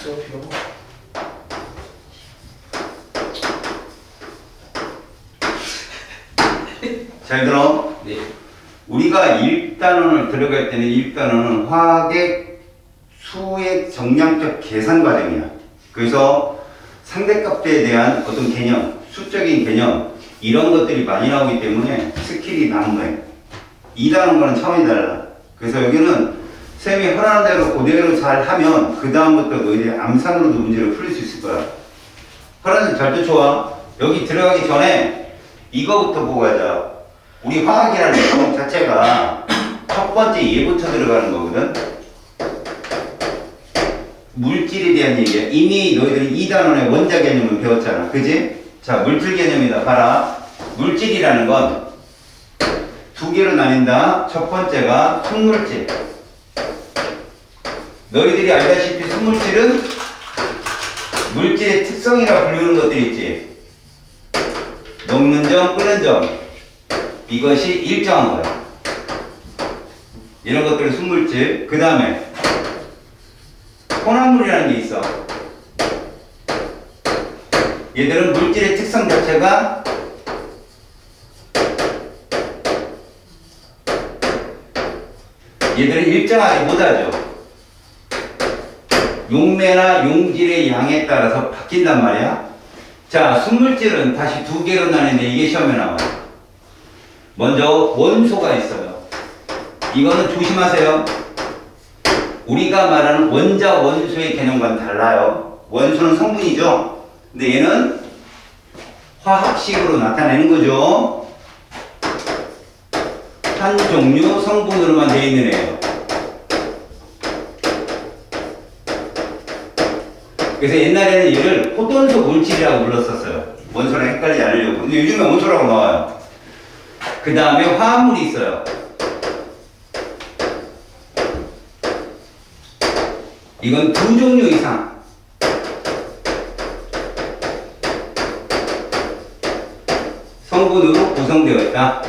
x가 필요하고. 잘 들어? 네. 우리가 1단원을 들어갈 때는 1단원은 화학의 수의 정량적 계산 과정이야. 그래서 상대값에 대한 어떤 개념, 수적인 개념 이런 것들이 많이 나오기 때문에 스킬이 나온 거예요. 2단원과는 차원이 달라. 그래서 여기는 쌤이 허락한 대로 그대로 잘 하면 그 다음부터 너희들이 암산으로도 문제를 풀릴 수 있을 거야. 허락은 잘 쫓아와. 여기 들어가기 전에 이거부터 보고 가자. 우리 화학이라는 과목 자체가 첫 번째 예부터 들어가는 거거든. 물질에 대한 얘기야. 이미 너희들이 2단원의 원자 개념을 배웠잖아. 그지? 자, 물질 개념이다. 봐라. 물질이라는 건 두 개로 나뉜다. 첫 번째가 순물질. 너희들이 알다시피 순물질은 물질의 특성이라 부르는 것들이 있지. 녹는 점, 끓는 점. 이것이 일정한 거야. 이런 것들은 순물질. 그 다음에 혼합물이라는 게 있어. 얘들은 물질의 특성 자체가 얘들은 일정하지 못하죠. 용매나 용질의 양에 따라서 바뀐단 말이야. 자, 순물질은 다시 두 개로 나뉘는데 이게 시험에 나와요. 먼저 원소가 있어요. 이거는 조심하세요. 우리가 말하는 원자, 원소의 개념과는 달라요. 원소는 성분이죠. 근데 얘는 화학식으로 나타내는 거죠. 한 종류 성분으로만 되어 있는 애예요. 그래서 옛날에는 얘를 호돈소 물질이라고 불렀었어요. 원소랑 헷갈리지 않으려고. 근데 요즘에 원소라고 나와요. 그 다음에 화합물이 있어요. 이건 두 종류 이상. 성분으로 구성되어 있다.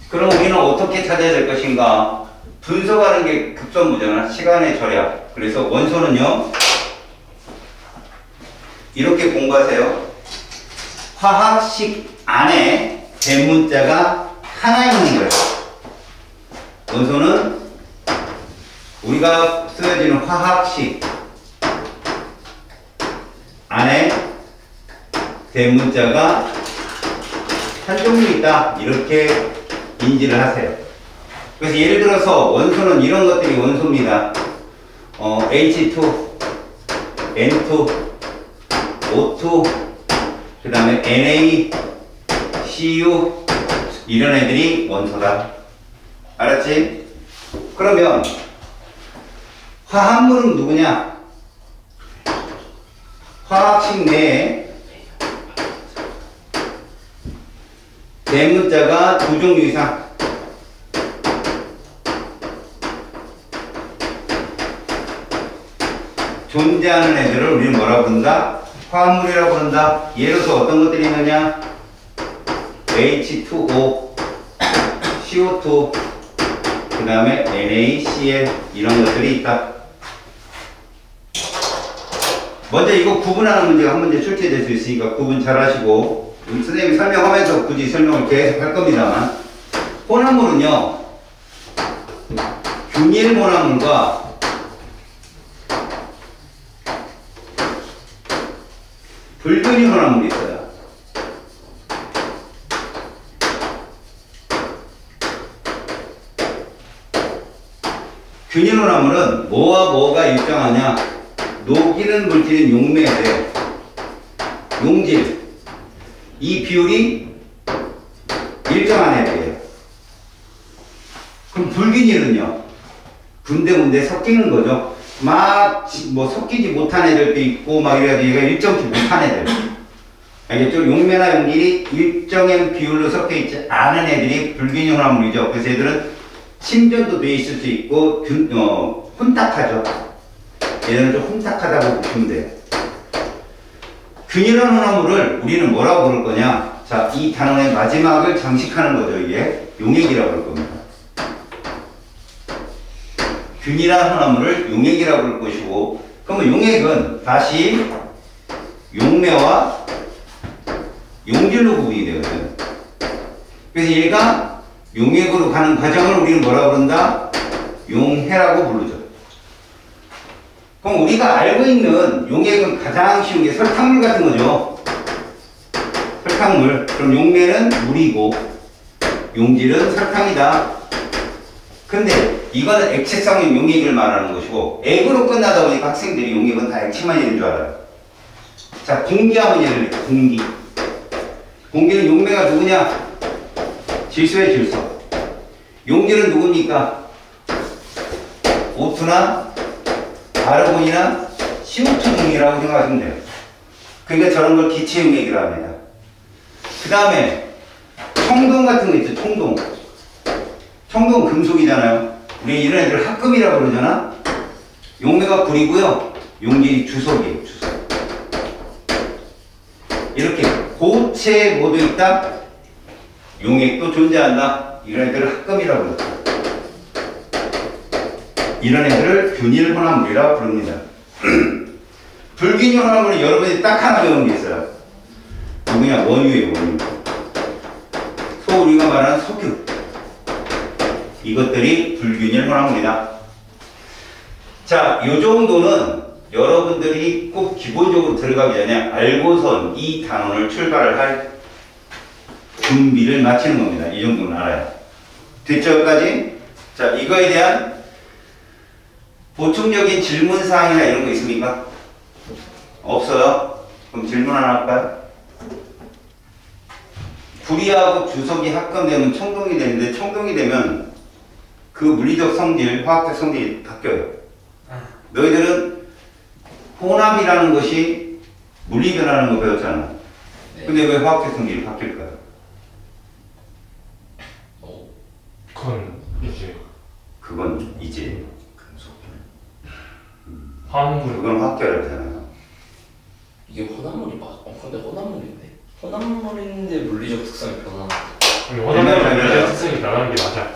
그럼 우리는 어떻게 찾아야 될 것인가? 분석하는 게 급선무잖아. 시간의 절약. 그래서 원소는요, 이렇게 공부하세요. 화학식 안에 대문자가 하나 있는 거예요. 원소는 우리가 쓰여지는 화학식 안에 대문자가 한 종류 있다. 이렇게 인지를 하세요. 그래서 예를 들어서 원소는 이런 것들이 원소입니다. H2, N2, O2, 그 다음에 Na, Cu 이런 애들이 원소다. 알았지? 그러면 화합물은 누구냐? 화학식 내에 대문자가 두 종류 이상 존재하는 애들을 우리는 뭐라고 부른다? 화합물이라고 부른다. 예를 들어서 어떤 것들이 있느냐? H2O, CO2, 그 다음에 NaCl 이런 것들이 있다. 먼저 이거 구분하는 문제가 한 문제 출제될 수 있으니까 구분 잘 하시고, 선생님이 설명하면서 굳이 설명을 계속 할 겁니다만, 혼합물은요, 균일 혼합물과 불균일 혼합물이 있어요. 균일 혼합물은 뭐와 뭐가 일정하냐? 녹이는 물질인 용매에 돼요. 용질. 이 비율이 일정한 애들이에요. 그럼 불균일은요? 군데군데 섞이는 거죠. 막 뭐 섞이지 못한 애들도 있고 막 이래가지고 얘가 일정치 못한 애들. 알겠죠? 용매나 용질이 일정한 비율로 섞여 있지 않은 애들이 불균일 혼합물이죠. 그래서 애들은 침전도 돼 있을 수 있고 혼탁하죠. 얘들은 좀 혼탁하다고 보시면 돼요. 균일한 혼합물을 우리는 뭐라고 부를 거냐? 자, 이 단원의 마지막을 장식하는 거죠. 이게 용액이라고 부를 겁니다. 균일한 혼합물을 용액이라고 부를 것이고, 그러면 용액은 다시 용매와 용질로 구분이 되거든. 그래서 얘가 용액으로 가는 과정을 우리는 뭐라고 부른다? 용해라고 부르죠. 그럼 우리가 알고 있는 용액은 가장 쉬운 게 설탕물 같은 거죠. 설탕물. 그럼 용매는 물이고 용질은 설탕이다. 근데 이거는 액체성인 용액을 말하는 것이고, 액으로 끝나다 보니까 학생들이 용액은 다 액체만 있는 줄 알아요. 자, 공기 한번 예를 들어. 공기. 공기는 용매가 누구냐? 질소의 질소. 용질은 누굽니까? O2나 아르곤이나 CO2 등이라고 생각하시면 돼요. 그러니까 저런 걸 기체 용액이라고 합니다. 그 다음에 청동 같은 거 있죠. 청동. 청동은 금속이잖아요. 우리 이런 애들 합금이라고 그러잖아. 용매가 불이고요. 용질이 주석이에요. 주석. 이렇게 고체에 모두 있다. 용액도 존재한다. 이런 애들을 합금이라고 그러죠. 이런 애들을 균일 혼합물이라고 부릅니다. 불균일 혼합물은 여러분이 딱 하나 배우는 게 있어요. 누구냐? 원유예요. 원유. 우리가 말하는 석유. 이것들이 불균일 혼합물이다. 자, 이 정도는 여러분들이 꼭 기본적으로 들어가기 전에 알고선 이 단원을 출발을 할 준비를 마치는 겁니다. 이 정도는 알아요. 됐죠? 여기까지? 자, 이거에 대한 보충적인 질문사항이나 이런 거 있습니까? 없어요? 그럼 질문 하나 할까요? 불이하고 주석이 합금되면 청동이 되는데, 청동이 되면 그 물리적 성질, 화학적 성질이 바뀌어요. 너희들은 혼합이라는 것이 물리 변화라는 거 배웠잖아. 네. 근데 왜 화학적 성질이 바뀔까요? 그건 이제 화합물. 그건 화학결합이잖아요. 이게 혼합물이 맞아? 근데 혼합물인데? 혼합물인데 물리적 특성이 변하는 혼합물은 물리적 특성이 변하는 게 맞아.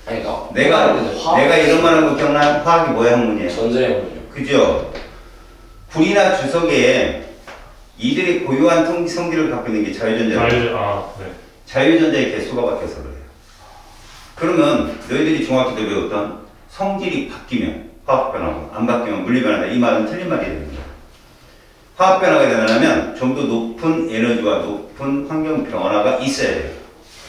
아니 그러니까 내가 이런 말 한 거 기억나? 화학이 뭐의 학문이에요? 전자의 학문이요. 그죠? 불이나 주석에 이들이 고유한 성질을 갖고 있는 게 자유전자예요. 네. 자유전자의 개수가 바뀌어서 그래요. 그러면 너희들이 중학교 때 배웠던 성질이 바뀌면 화학 변화고 안 바뀌면 물리 변화다. 이 말은 틀린 말이 됩니다. 화학 변화가 일어나려면 좀 더 높은 에너지와 높은 환경 변화가 있어야 돼요.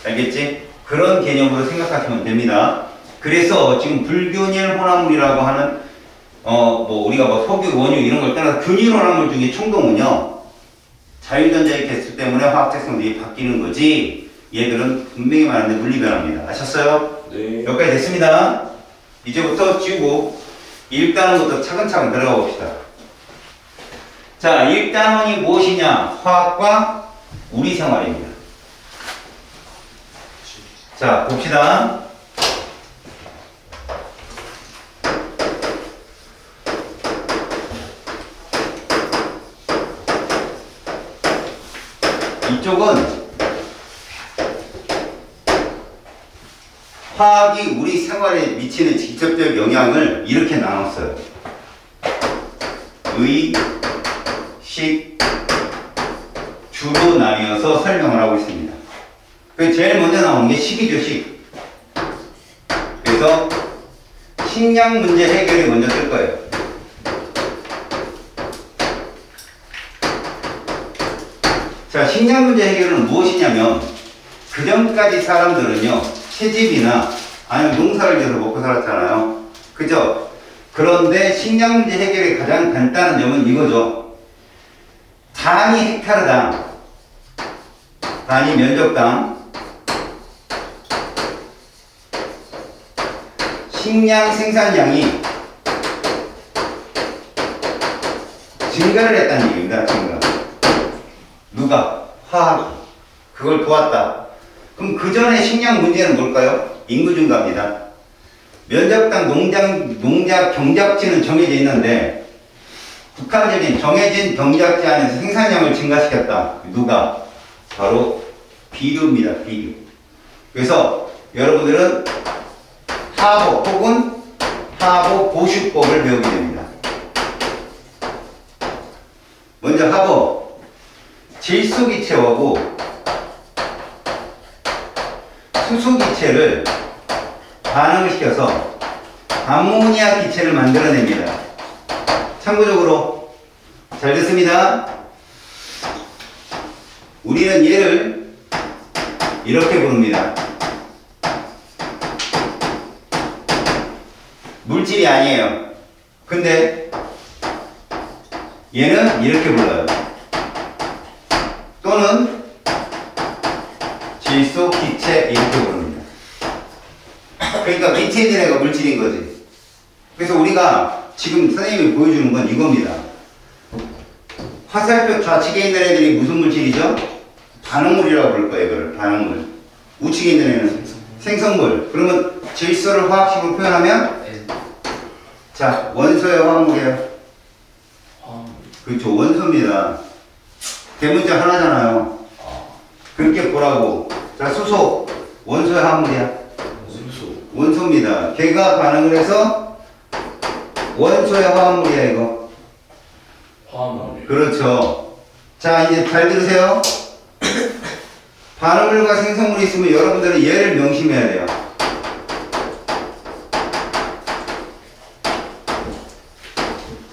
알겠지? 그런 개념으로 생각하시면 됩니다. 그래서 지금 불균일 혼합물이라고 하는 우리가 석유, 원유 이런 걸 떠나서 균일 혼합물 중에 청동은요, 자유전자의 개수 때문에 화학적 성질이 바뀌는 거지, 얘들은 분명히 말하는데 물리 변화입니다. 아셨어요? 네. 여기까지 됐습니다. 이제부터 지우고 1단원부터 차근차근 들어가 봅시다. 자, 1단원이 무엇이냐? 화학과 우리 생활입니다. 자, 봅시다. 이쪽은 화학이 우리 생활에 미치는 직접적 영향을 이렇게 나눴어요. 의, 식, 주로 나뉘어서 설명을 하고 있습니다. 제일 먼저 나오는 게 식이죠, 식. 그래서 식량 문제 해결이 먼저 뜰 거예요. 자, 식량 문제 해결은 무엇이냐면, 그 전까지 사람들은요, 채집이나 아니면 농사를 지어서 먹고 살았잖아요. 그죠? 그런데 식량 문제 해결의 가장 간단한 점은 이거죠. 단위 헥타르당, 단위 면적당 식량 생산량이 증가를 했다는 얘기입니다. 증가. 누가? 화학이. 그걸 도왔다. 그럼 그 전에 식량 문제는 뭘까요? 인구 증가입니다. 면적당 농작 경작지는 정해져 있는데, 북한적인 정해진 경작지 안에서 생산량을 증가시켰다. 누가? 바로 비료입니다. 비료. 그래서 여러분들은 화보 혹은 하보 보슈법을 배우게 됩니다. 먼저 하보 질소기체하고 수소기체를 반응을 시켜서 암모니아 기체를 만들어냅니다. 참고적으로 잘 됐습니다. 우리는 얘를 이렇게 부릅니다. 물질이 아니에요. 근데 얘는 이렇게 불러요. 또는 질소 기체 이렇게 부릅니다. 그러니까 밑에 있는 애가 물질인 거지. 그래서 우리가 지금 선생님이 보여주는 건 이겁니다. 화살표 좌측에 있는 애들이 무슨 물질이죠? 반응물이라고 부를 거예요. 이거를 반응물. 우측에 있는 애는 생성물. 그러면 질소를 화학식으로 표현하면 자, 원소의 화합물이에요. 그렇죠. 원소입니다. 대문자 하나잖아요. 그렇게 보라고. 자, 수소. 원소의 화합물이야. 원소입니다. 걔가 반응을 해서 원소의 화합물이야, 이거. 화합물. 그렇죠. 자, 이제 잘 들으세요. 반응물과 생성물이 있으면 여러분들은 얘를 명심해야 돼요.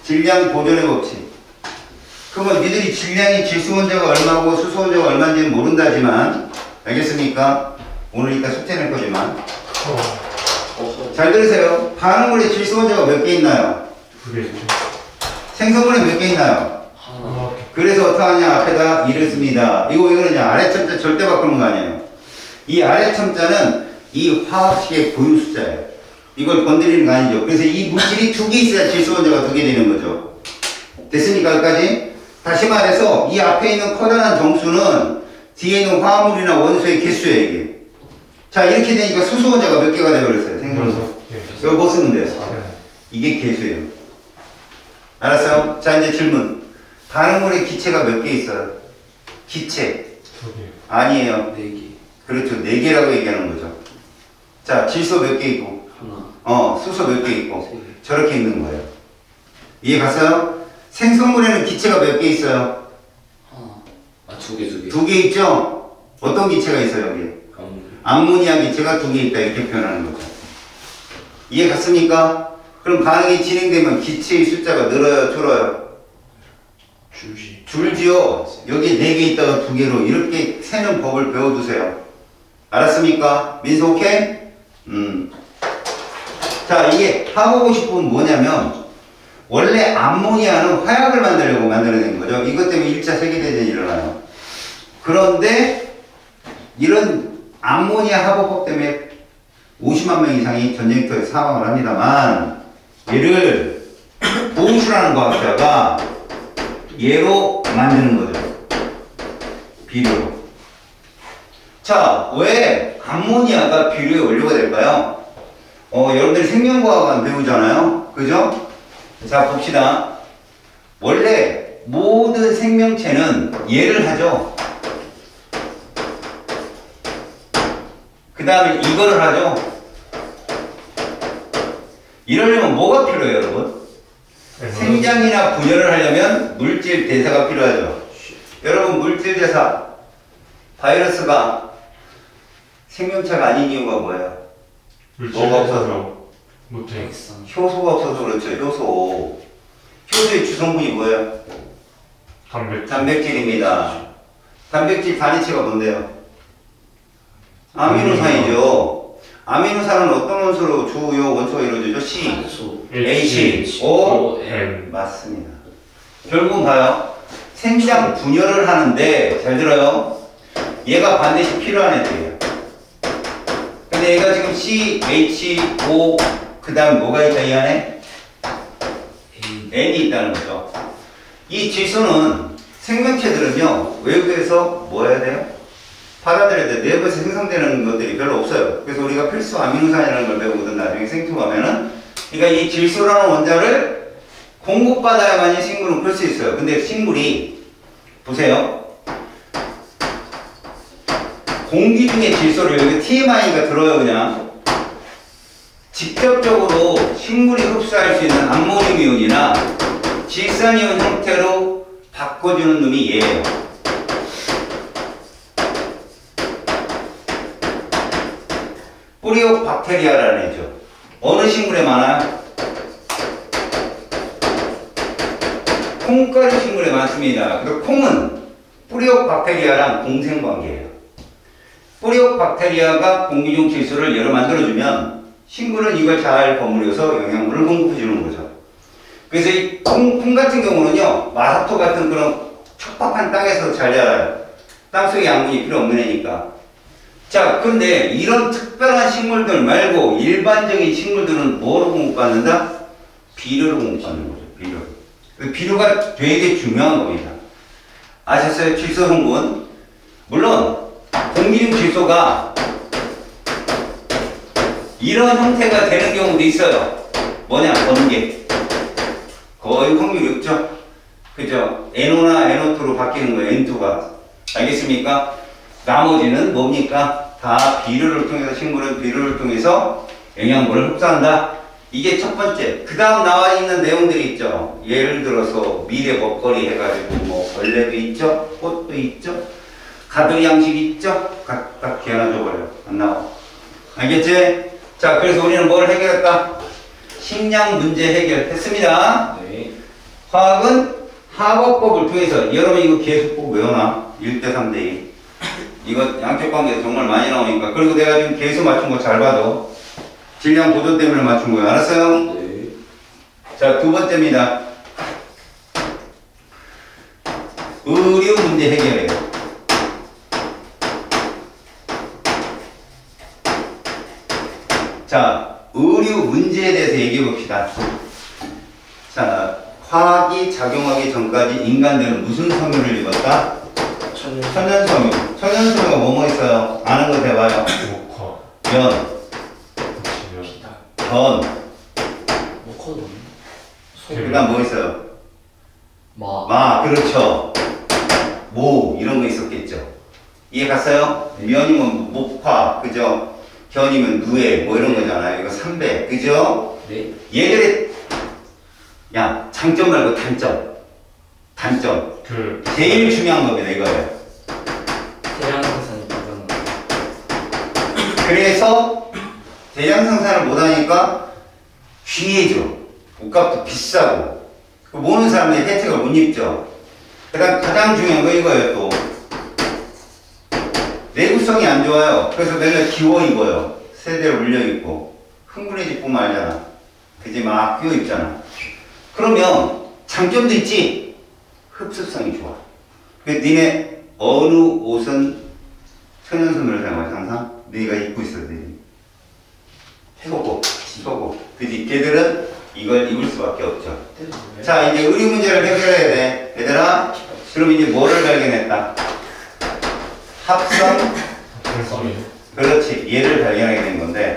질량 보존의 법칙. 그러면 니들이 질량이 질소 원자가 얼마고 수소 원자가 얼마인지는 모른다지만, 알겠습니까? 오늘 이따 숙제 낼 거지만. 잘 들으세요. 반응물에 질소 원자가 몇 개 있나요? 2개. 생성물에 몇 개 있나요? 하나. 그래서 어떡하냐? 앞에다 2를 씁니다. 이거는 아래 첨자 절대 바꾸는 거 아니에요. 이 아래 첨자는 이 화학식의 고유 숫자예요. 이걸 건드리는 거 아니죠. 그래서 이 물질이 2개 있어야 질소 원자가 2개 되는 거죠. 됐습니까? 여기까지? 다시 말해서 이 앞에 있는 커다란 정수는 뒤에 있는 화합물이나 원소의 개수예요, 이게. 자, 이렇게 되니까 수소 원자가 몇 개가 되어버렸어요. 생성물. 이거 뭐 쓰면 돼요? 이게 개수예요. 알았어요? 자, 이제 질문. 반응물의 기체가 몇 개 있어요? 기체. 2개. 아니에요. 4개. 그렇죠. 4개라고 얘기하는 거죠. 자, 질소 몇 개 있고, 하나. 수소 몇 개 있고, 3개. 저렇게 있는 거예요. 이해 갔어요? 생성물에는 기체가 몇 개 있어요? 하나. 2개. 2개 있죠? 어떤 기체가 있어요, 여기? 암모니아 기체가 2개 있다. 이렇게 표현하는 거죠. 이해 갔습니까? 그럼 반응이 진행되면 기체의 숫자가 늘어요, 줄어요? 줄지. 줄지요. 여기 4개 있다가 2개로 이렇게 세는 법을 배워두세요. 알았습니까? 민수 오케이? 자, 이게 하고 싶은 뭐냐면 원래 암모니아는 화약을 만들려고 만들어낸 거죠. 이것 때문에 1차 세계대전이 일어나요. 그런데 이런 암모니아 합법법 때문에 50만 명 이상이 전쟁터에 사망을 합니다만 얘를 보우슈라는 과학자가 얘로 만드는 거죠. 비료로. 자, 왜 암모니아가 비료의 원료가 될까요? 여러분들이 생명과학은 배우잖아요. 그죠? 자, 봅시다. 원래 모든 생명체는 얘를 하죠. 그 다음에 이거를 하죠. 이러려면 뭐가 필요해요, 여러분? 생장이나 분열을 하려면 물질 대사가 필요하죠. 여러분, 물질 대사, 바이러스가 생명체가 아닌 이유가 뭐예요? 뭐가 없어서? 못해. 효소가 없어서 그렇죠. 효소. 효소의 주성분이 뭐예요? 단백질입니다. 단백질 단위체가 뭔데요? 아미노산이죠. 아미노산은 어떤 원소로 주요 원소가 이루어지죠? C, H, O, N. 맞습니다. 결국은 봐요. 생장 분열을 하는데 잘 들어요. 얘가 반드시 필요한 애들이에요. 근데 얘가 지금 C, H, O 그 다음 뭐가 있다 이 안에? N이 있다는 거죠. 이 질소는 생명체들은요 외부에서 뭐 해야 돼요? 받아들여야 돼요. 내부에서 생성되는 것들이 별로 없어요. 그래서 우리가 필수 아미노산이라는 걸 배우거든 나중에 생투 가면은. 그러니까 이 질소라는 원자를 공급받아야만이 식물은 클 수 있어요. 근데 식물이 보세요. 공기 중에 질소를 여기 TMI가 들어요 그냥. 직접적으로 식물이 흡수할 수 있는 암모늄 이온이나 질산이온 형태로 바꿔주는 놈이 얘예요. 뿌리옥박테리아라는 애죠. 어느 식물에 많아요? 콩가루 식물에 많습니다. 그 콩은 뿌리옥박테리아랑 공생관계예요. 뿌리옥박테리아가 공기중 질소를 열어 만들어주면 식물은 이걸 잘 버무려서 영양분을 공급해주는 거죠. 그래서 이 콩 같은 경우는요, 마사토 같은 그런 척박한 땅에서 잘 자라요. 땅속에 양분이 필요 없는 애니까. 자, 그런데 이런 특별한 식물들 말고 일반적인 식물들은 뭐로 공급받는다? 비료로 공급받는 거죠. 비료. 그 비료가 되게 중요한 겁니다. 아셨어요? 질소 성분. 물론 공기중 질소가 이런 형태가 되는 경우도 있어요. 뭐냐? 번개. 거의 확률이 없죠? 그죠? NO나 NO2로 바뀌는 거예요. N2가. 알겠습니까? 나머지는 뭡니까? 다 비료를 통해서, 식물은 비료를 통해서 영양분을 흡수한다. 이게 첫 번째. 그 다음 나와 있는 내용들이 있죠. 예를 들어서 미래 먹거리 해가지고 뭐 벌레도 있죠, 꽃도 있죠, 가들 양식 있죠. 딱 기하나 줘버려요. 안 나와. 알겠지? 자, 그래서 우리는 뭘 해결했다? 식량 문제 해결했습니다. 네. 화학은 화학법을 통해서, 여러분 이거 계속 꼭 외워놔. 1대 3대2. 이거 양쪽 관계에서 정말 많이 나오니까. 그리고 내가 지금 계속 맞춘 거 잘 봐도 질량 보존 때문에 맞춘 거예요. 알았어요? 네. 자, 두 번째입니다. 의료 문제 해결해요. 자, 의료 문제에 대해서 얘기해 봅시다. 자, 화학이 작용하기 전까지 인간들은 무슨 섬유를 입었다? 천연섬유. 천연섬유가 뭐뭐 있어요? 아는 거 대봐요. 목화, 면, 지면, 전, 뭐커는 그 다음 뭐 있어요? 마. 마, 그렇죠. 모, 이런 거 있었겠죠. 이해 갔어요? 면이면 목화, 그죠? 견이면 누에, 뭐 이런 거잖아요. 이거 3배, 그죠? 네. 얘들의, 야, 장점 말고 단점. 단점. 제일 중요한 겁니다, 이거예요. 대량 생산이 불가능. 그래서 대량 생산을 못하니까 귀해져. 옷값도 비싸고. 모르는 사람들이 혜택을 못 입죠. 그 다음 가장 중요한 거 이거예요, 또. 내구성이 안 좋아요. 그래서 맨날 기워 입어요. 세대를 올려 입고. 흥분해지고 말잖아. 그지? 막 끼워 입잖아. 그러면 장점도 있지. 흡수성이 좋아. 그래서 니네 어느 옷은 천연섬유를 사용하지 항상? 네가 입고 있어, 네. 속옷. 그지? 걔들은 이걸 입을 수밖에 없죠. 자, 이제 의료 문제를 해결해야 돼. 얘들아, 그럼 이제 뭐를 발견했다? 합성. 그렇지. 얘를 발견하게 된 건데,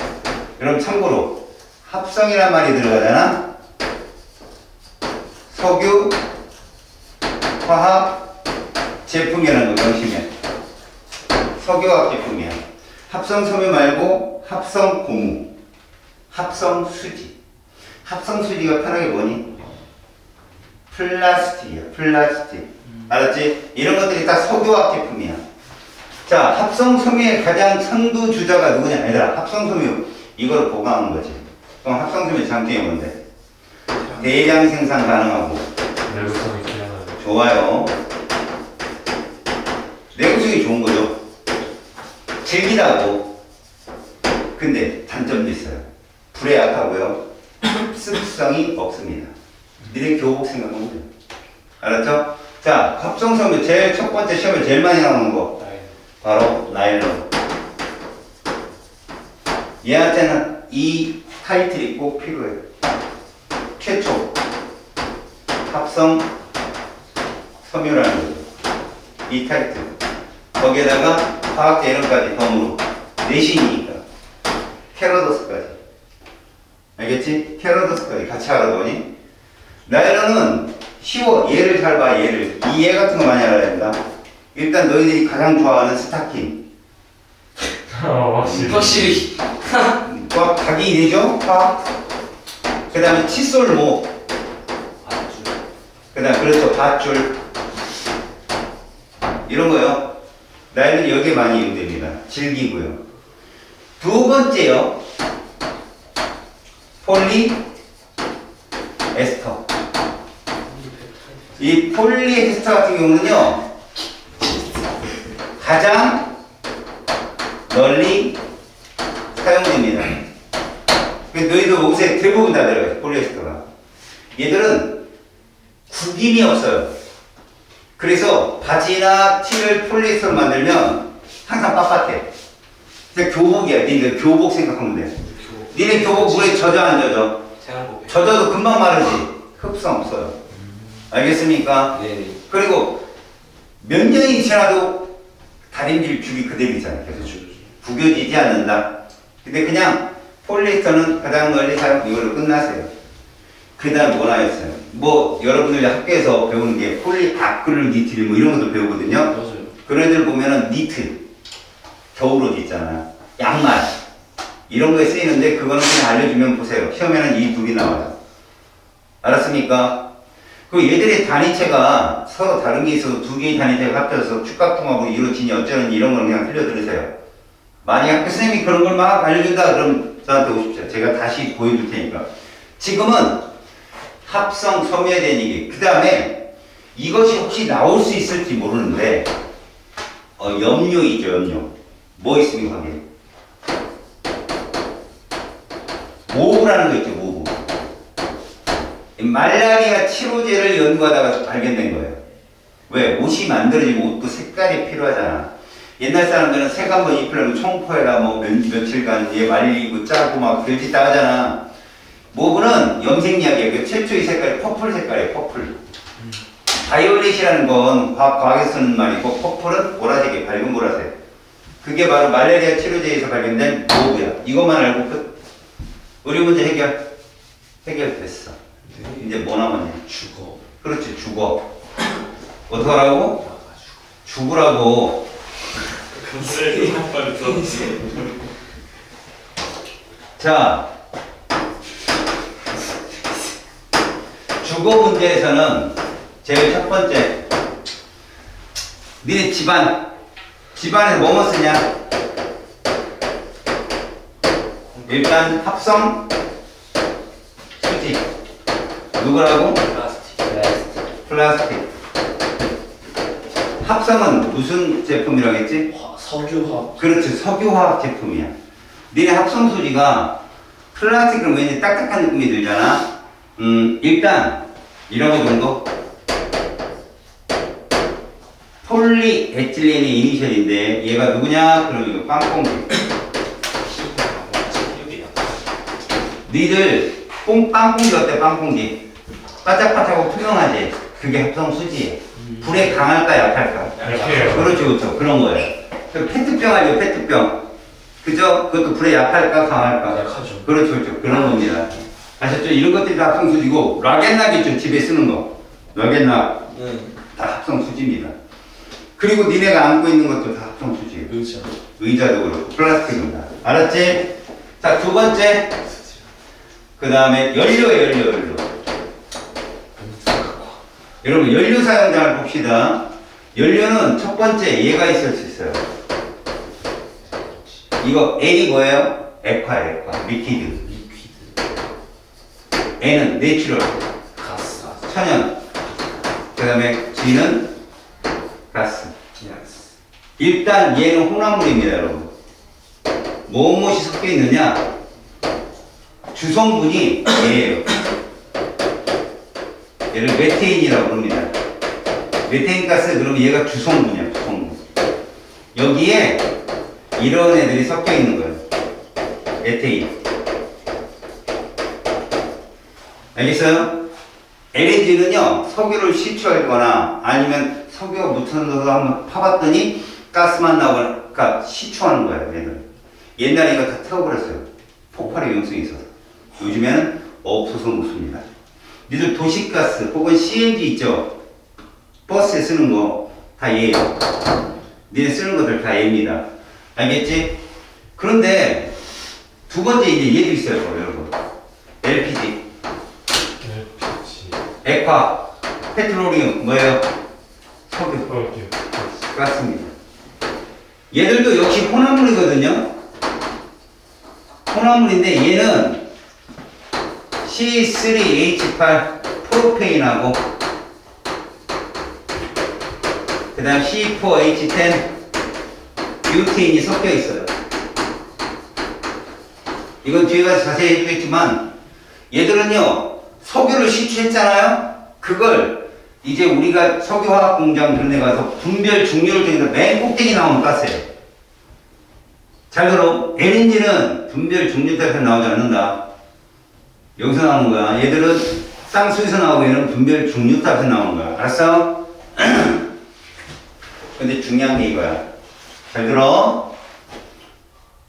그럼 참고로 합성이란 말이 들어가잖아. 석유, 화학, 제품이라는 거 명심해. 석유화학 제품이야. 합성 섬유 말고 합성 고무, 합성 수지. 합성 수지가 편하게 뭐니? 플라스틱이야. 플라스틱. 알았지? 이런 것들이 다 석유화학 제품이야. 자, 합성 섬유의 가장 선두주자가 누구냐? 얘들아, 합성 섬유 이걸 보강하는 거지. 그럼 합성 섬유 장점이 뭔데? 대량 생산 가능하고. 내구성이 뛰어나요. 좋아요. 내구성이 좋은 거죠. 질기다고. 근데 단점도 있어요. 불에 약하고요. 습성이 없습니다. 니네 교복 생각하면 돼요. 알았죠? 자, 합성섬유 제일 첫 번째 시험에 제일 많이 나오는 거. 바로 나일론. 얘한테는 이 타이틀이 꼭 필요해요. 최초 합성 섬유라는 거죠. 이 타이틀. 거기에다가 화학자 이름까지 덤으로 내신이니까 캐러더스까지. 알겠지? 캐러더스까지 같이 알아보니 나일론은 쉬워. 얘를 잘 봐. 얘를. 이 얘 같은 거 많이 알아야 된다. 일단 너희들이 가장 좋아하는 스타킹. 확실히. 확실히. 각이 되죠? 화. 그 다음에 칫솔 모. 그 다음 그렇죠. 밧줄. 이런 거요. 나이는 여기에 많이 이용됩니다. 질기고요. 두 번째요. 폴리 에스터. 이 폴리에스터 같은 경우는요, 가장 널리 사용됩니다. 너희도 옷에 대부분 다 들어가요. 폴리에스터가. 얘들은 구김이 없어요. 그래서 바지나 티를 폴리에스터로 만들면 항상 빳빳해. 근데 교복이야. 니네 교복 생각하면 돼. 니네 교복 물에 젖어 안 젖어? 젖어도 금방 마르지. 흡성 없어요. 알겠습니까? 네. 그리고 몇 년이 지나도 다림질 죽이 그대로 있잖아요. 계속 구겨지지 않는다. 근데 그냥 폴리에스터는 가장 널리 사용, 이걸로 끝나세요. 그 다음 뭐 나왔어요? 뭐 여러분들 학교에서 배우는 게 폴리 아크릴 니트 뭐 이런 것도 배우거든요. 맞아요. 그런 애들 보면은 니트, 겨울옷 있잖아. 양말 이런 거에 쓰이는데 그거는 그냥 알려주면 보세요. 시험에는 이 둘이 나와요. 알았습니까? 그 얘들의 단위체가 서로 다른 게 있어도 두 개의 단위체가 합쳐서 축각통합으로 이루어지니 어쩌는 이런 걸 그냥 흘려 들으세요. 만약 선생님이 그런 걸 막 알려준다 그럼 저한테 오십시오. 제가 다시 보여줄 테니까. 지금은 합성 섬유화된 얘기. 그 다음에 이것이 혹시 나올 수 있을지 모르는데 염료 있죠. 염료. 뭐 있습니까? 거기에? 모브라는 거 있죠. 모브. 말라리아 치료제를 연구하다가 발견된 거예요. 왜? 옷이 만들어지면 옷도 색깔이 필요하잖아. 옛날 사람들은 색 한번 입히려면 청포에다 뭐 며칠간 얘 말리고 짜고 막 별짓 다 하잖아. 모브는 염색약이에요. 그 최초의 색깔이 퍼플 색깔이에요. 퍼플. 바이올렛이라는 건 과학에서 쓰는 말이고 퍼플은 보라색이에요. 밝은 보라색. 그게 바로 말라리아 치료제에서 발견된 모브야. 이것만 알고 끝. 의료 문제 해결됐어. 이제 뭐 남았냐? 죽어. 그렇지, 죽어. 어떡하라고? 죽으라고. 자, 주거 문제에서는 제일 첫 번째, 니네 집안에서 뭐뭐 쓰냐? 일단 합성 수지. 누구라고? 플라스틱. 합성은 무슨 제품이라고 했지? 석유화학. 그렇지, 석유화학 제품이야. 니네 합성 수지가 플라스틱은 왠지 딱딱한 느낌이 들잖아. 일단 이런 거 정도. 폴리에틸렌의 이니셜인데 얘가 누구냐? 그럼 이거 빵뽕기. 니들 빵뽕기 어때? 빵뽕기 바짝바짝하고 투명하지? 그게 합성수지예요. 불에 강할까 약할까? 약해요. 그렇죠, 그렇죠. 그런 거예요. 페트병 아니에요, 페트병. 그죠? 그것도 불에 약할까 강할까? 약하죠. 그렇죠, 그렇죠. 그런 겁니다. 아셨죠? 이런 것들이 다 합성수지고 락앤락 있죠, 집에 쓰는 거. 락앤락 다 합성수지입니다. 그리고 니네가 안고 있는 것도 다 합성수지예요. 의자도 그렇고 플라스틱입니다. 알았지? 자, 두 번째. 그 다음에 연료예요, 연료. 여러분, 연료 사용량을 봅시다. 연료는 첫 번째 얘가 있을 수 있어요. 이거 L이 뭐예요? 액화, 리퀴드. N은 내추럴, 가스. 천연. 그 다음에 G는 가스. 일단 얘는 혼합물입니다, 여러분. 무엇이 섞여 있느냐? 주성분이 얘예요. 얘를 메테인이라고 부릅니다. 메테인 가스, 그러면 얘가 주성분이야, 주성분. 여기에 이런 애들이 섞여 있는 거예요. 메테인. 알겠어요? LNG는요, 석유를 시추하거나 아니면 석유가 묻혀서 한번 파봤더니 가스만 나오니까 시추하는 거예요, 얘들. 옛날에 이거 다 태워버렸어요. 폭발의 위험성이 있어서. 요즘에는 없어서 묻습니다. 니들 도시가스 혹은 CNG 있죠? 버스에 쓰는 거 다 얘예요. 니네 쓰는 것들 다 얘입니다. 알겠지? 그런데 두 번째 이제 얘도 있어요, 여러분. LPG, LPG. 액화, 페트로리움, 뭐예요? 석유. 석유. 맞습니다. 얘들도 역시 혼합물이거든요. 혼합물인데 얘는 C3H8 프로페인하고 그 다음 C4H10 뷰테인이 섞여 있어요. 이건 뒤에 가서 자세히 해주겠지만 얘들은요 석유를 시추했잖아요. 그걸 이제 우리가 석유화학 공장 그런 데 가서 분별 중률을 통해서 맨 꼭대기 나오는 가스예요. 잘 들어. LNG는 분별 중률 탓에 나오지 않는다. 여기서 나오는 거야. 얘들은 쌍수에서 나오고 얘는 분별 중률 탓에 나오는 거야. 알았어? 근데 중요한 게 이거야. 잘 들어.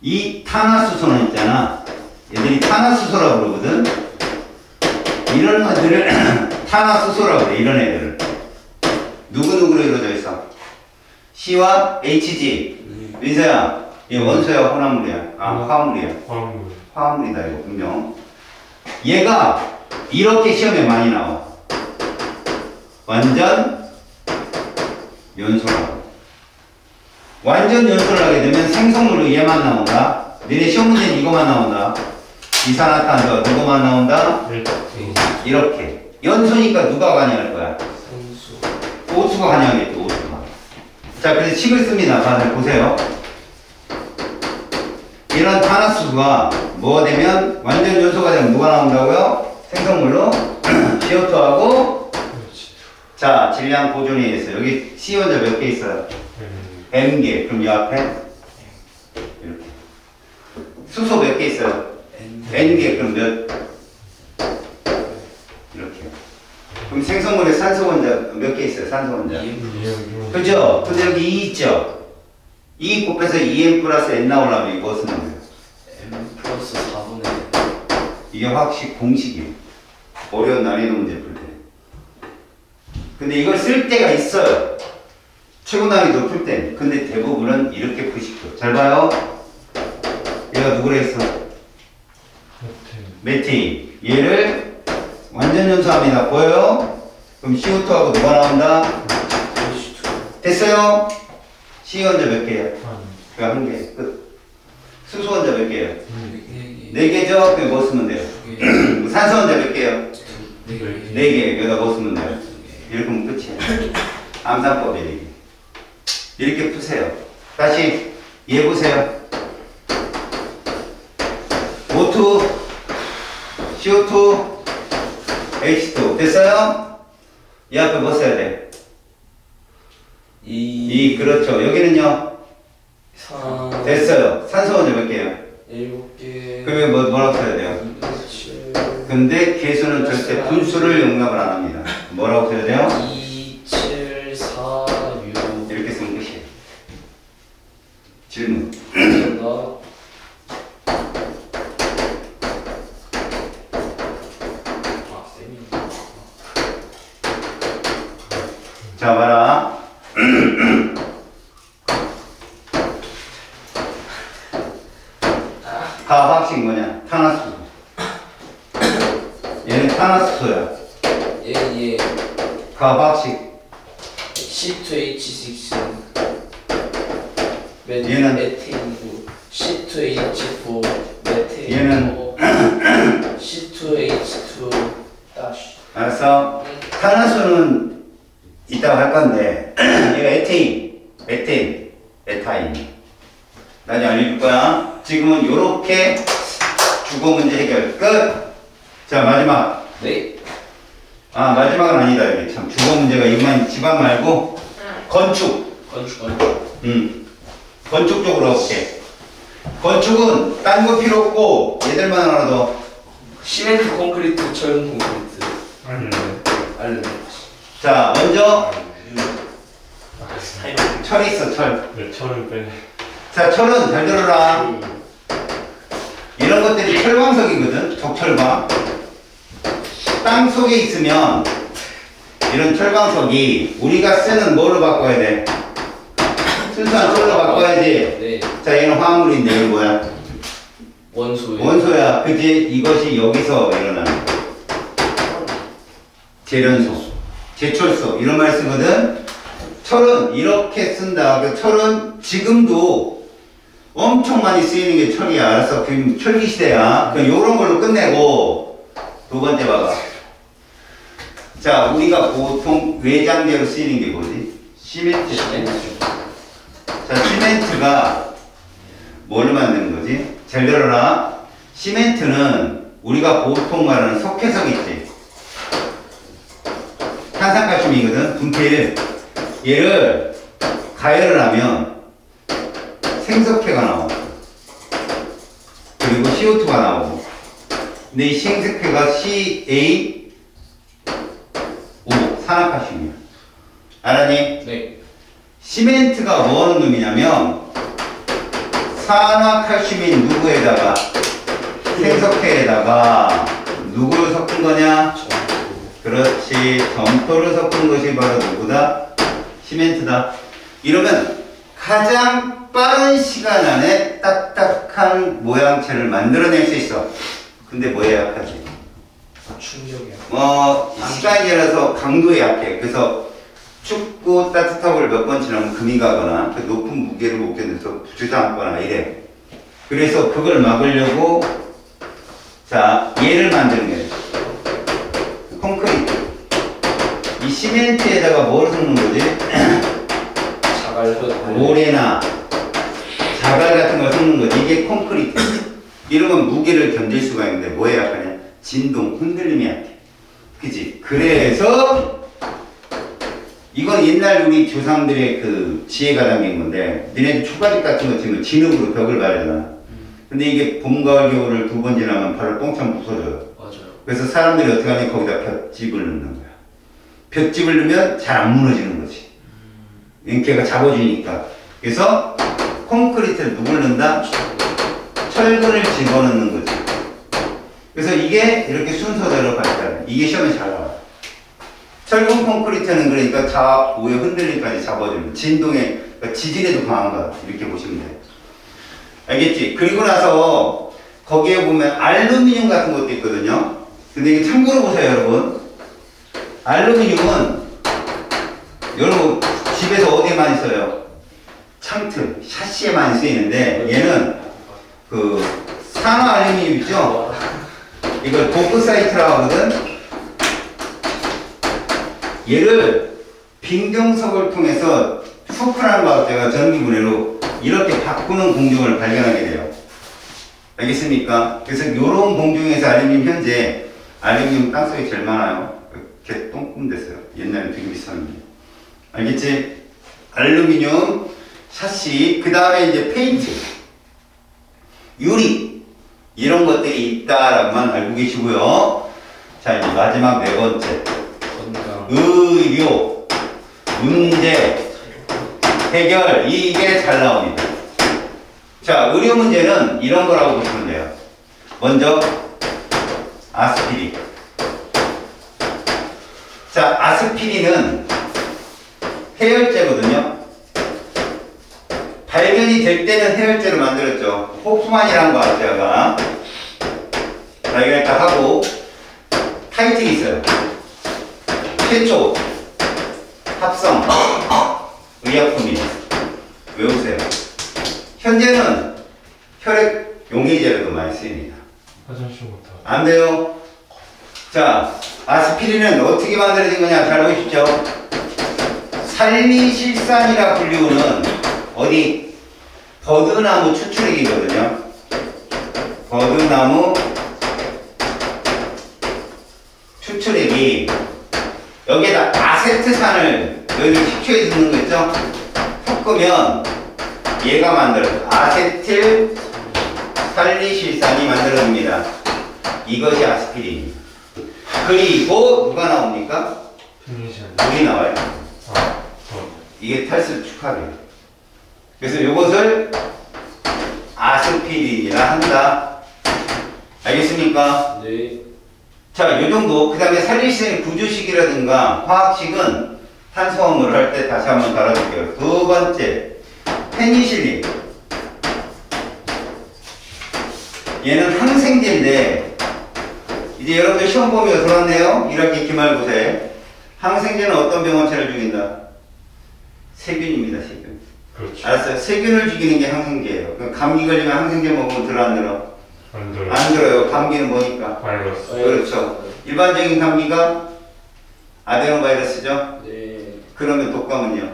이 탄화수소는 있잖아. 얘들이 탄화수소라고 그러거든. 이런 애들을 탄화수소라고 그래. 이런 애들을. 누구누구로 이루어져 있어? C와 HG. 민서야, 얘 원소야, 혼합물이야? 아, 화합물이야. 화합물. 화합물이다, 이거 분명. 얘가 이렇게 시험에 많이 나와. 완전 연소라고. 완전 연소를 하게 되면 생성물로 얘만 나온다. 너네 시험 문제는 이거만 나온다. 이산화탄소 누구만 나온다? 이렇게. 연소니까 누가 관여할 거야? 선수. O2가 관여하겠죠, O2가. 자, 그래서 식을 씁니다. 다들 보세요. 이런 탄화수소가 뭐가 되면 완전 연소가 되면 누가 나온다고요? 생성물로 CO2하고 자, 질량 보존이 있어요. 여기 C 원자 몇 개 있어요? M개. 그럼 이 앞에 이렇게. 수소 몇 개 있어요? N개. 그럼 몇? 이렇게. 그럼 생성물에 산소 원자 몇 개 있어요? 산소 원자. 그죠? 근데 여기 E 있죠? E 곱해서 EM 플러스 N 나오려면 이거 무슨 놈이에요? M 플러스 4분의 이게 화학식 공식이에요. 어려운 난이도 문제 풀 때. 근데 이걸 쓸 때가 있어요. 최고 난이도 풀 때. 근데 대부분은 이렇게 푸십시오. 잘 봐요. 얘가 누구라 했어? 메테인. 얘를 완전 연소합니다. 보여요? 그럼 CO2하고 누가 나온다? 됐어요? C 원자 몇 개예요? 그 한 개. 끝. 수소 원자 몇 개예요? 4개죠? 그럼 뭐 쓰면 돼요? 산소 원자 몇 개예요? 4개. 여기다 뭐 쓰면 돼요? 이렇게 하면 끝이에요. 암산법에 이렇게. 이렇게 푸세요. 다시 얘 보세요. O2, CO2, H2. 됐어요? 이 앞에 뭐 써야 돼? 그렇죠. 여기는요? 됐어요. 산소 원자 몇 개예요? 7개. 그러면 뭐라고 써야 돼요? 7. 근데 개수는 절대 분수를 용납을 안 합니다. 뭐라고 써야 돼요? 2, 7, 4, 6. 이렇게 쓰면 끝이에요. 질문. 정답. 자, 봐라. 화학식 뭐냐? 탄화수소. 얘는 탄화수소야. 예. 화학식. C2H6. 얘는 메테인이고 C2H4 메테인. 얘는 C2H2 다시. 알았어? 탄화수는 이따가 할 건데 얘가 에테인, 메테인, 에타인. 나중에 알려줄 거야. 지금은 요렇게 주거 문제 해결 끝. 자, 마지막. 네. 아, 마지막은 아니다. 여기 참 주거 문제가 이만 집안 말고 건축. 건축 쪽으로 가볼게. 건축은 딴 거 필요 없고 얘들만 알아도 시멘트 콘크리트, 철근 콘크리트. 알레. 자, 먼저 타이밍. 철이 있어, 철. 네, 철은 빼. 자, 철은 잘 들어라. 이런 것들이 철광석이거든. 적철광. 땅 속에 있으면 이런 철광석이 우리가 쓰는 뭐로 바꿔야 돼? 순수한 철로 바꿔야지. 네. 자, 얘는 화합물인데 이건 뭐야? 원소야. 그지? 이것이 여기서 일어나는 거야. 제련소, 제철소 이런 말 쓰거든. 철은 이렇게 쓴다. 그 철은 지금도 엄청 많이 쓰이는 게 철이야. 알았어? 지금 철기 시대야. 그럼 요런 걸로 끝내고 두 번째 봐봐. 자, 우리가 보통 외장재로 쓰이는 게 뭐지? 시멘트. 자, 시멘트가 뭘로 만드는 거지? 잘 들어라. 시멘트는 우리가 보통 말하는 석회석 있지? 탄산칼슘이거든. 분필. 얘를 가열을 하면 생석회가 나오고 그리고 CO2가 나오고. 근데 이 생석회가 CaO 산화칼슘이야. 알았니? 네. 시멘트가 뭐 하는 놈이냐면 산화칼슘인 누구에다가 생석회에다가 누구를 섞은 거냐? 그렇지. 점토를 섞은 것이 바로 누구다? 시멘트다. 이러면 가장 빠른 시간 안에 딱딱한 모양체를 만들어낼 수 있어. 근데 뭐에 약하지? 충격이야. 시간이 지나서 강도에 약해. 그래서 춥고 따뜻하고를 몇 번 지나면 금이 가거나 그 높은 무게를 못 견뎌서 주저앉거나 이래. 그래서 그걸 막으려고 자 얘를 만드는 거예요. 콘크리트. 이 시멘트에다가 뭘 섞는 거지? 모래나 자갈 같은 걸 섞는 거지. 이게 콘크리트. 이러면 무게를 견딜 수가 있는데 뭐에 약하냐? 진동, 흔들림이 약해. 그치? 그래서 이건 옛날 우리 조상들의 그 지혜가 담긴 건데 너네들 초가집 같은 거 치면 진흙으로 벽을 바르잖아. 근데 이게 봄, 가을, 겨울을 두 번 지나면 발로 뻥창 부서져요. 맞아요. 그래서 사람들이 어떻게 하냐 거기다 볏짚을 넣는 거야. 볏짚을 넣으면 잘 안 무너지는 거지. 걔가 잡아주니까. 그래서 콘크리트를 누굴 넣는다? 철근을 집어넣는 거지. 그래서 이게 이렇게 순서대로 발달. 이게 시험에 잘 나와. 철근 콘크리트는 그러니까 자 오해 흔들림까지 잡아주는 진동에 그러니까 지진에도 강한 거야. 이렇게 보시면 돼. 알겠지? 그리고 나서 거기에 보면 알루미늄 같은 것도 있거든요. 근데 이게 참고로 보세요, 여러분. 알루미늄은 여러분 집에서 어디에 많이 써요? 창틀, 샤시에 많이 쓰이는데 얘는 그 산화 알루미늄 있죠? 이걸 보크사이트라고 하거든. 얘를 빈경석을 통해서 슈프란 과학자가 전기분해로 이렇게 바꾸는 공정을 발견하게 돼요. 알겠습니까? 그래서 이런 공정에서 알루미늄 현재 알루미늄 땅속에 제일 많아요. 개 똥꿈 됐어요. 옛날에 되게 비쌌는데. 알겠지? 알루미늄, 샤시, 그 다음에 이제 페인트, 유리 이런 것들이 있다라고만 알고 계시고요. 자 이제 마지막 네 번째 의료, 문제, 해결 이게 잘 나옵니다. 자 의료 문제는 이런 거라고 보시면 돼요. 먼저 아스피린. 자 아스피린은 해열제거든요. 발견이 될 때는 해열제로 만들었죠. 호프만이라는 과학자가 발견했다 하고 타이틀이 있어요. 최초 합성 의약품이 외우세요. 현재는 혈액 용해제로도 많이 쓰입니다. 화장실부터. 안 돼요. 자 아스피린은 어떻게 만들어진 거냐 잘 보십시오. 살리실산이라 불리우는 어디 버드나무 추출액이거든요. 버드나무 추출액이 여기에다 아세트산을 여기 식초에 넣는 거 있죠? 섞으면 얘가 만들어요. 아세틸 살리실산이 만들어집니다. 이것이 아스피린입니다. 그리고 누가 나옵니까? 물이 나와요. 이게 탈수 축하돼요. 그래서 이것을 아스피린이라 한다. 알겠습니까? 네. 자, 요 정도. 그 다음에 살리실산의 구조식이라든가 화학식은 탄수화물을 할 때 다시 한번 달아줄게요. 두 번째, 페니실린. 얘는 항생제인데 이제 여러분들 시험 범위가 들어왔네요. 1학기 기말고사에. 항생제는 어떤 병원체를 죽인다? 세균입니다. 세균. 그렇죠. 알았어요. 세균을 죽이는 게 항생제예요. 그럼 감기 걸리면 항생제 먹으면 들어 안 들어? 안 들어요. 안 들어요. 감기는 뭐니까? 바이러스. 그렇죠. 일반적인 감기가 아데노바이러스죠. 네. 그러면 독감은요?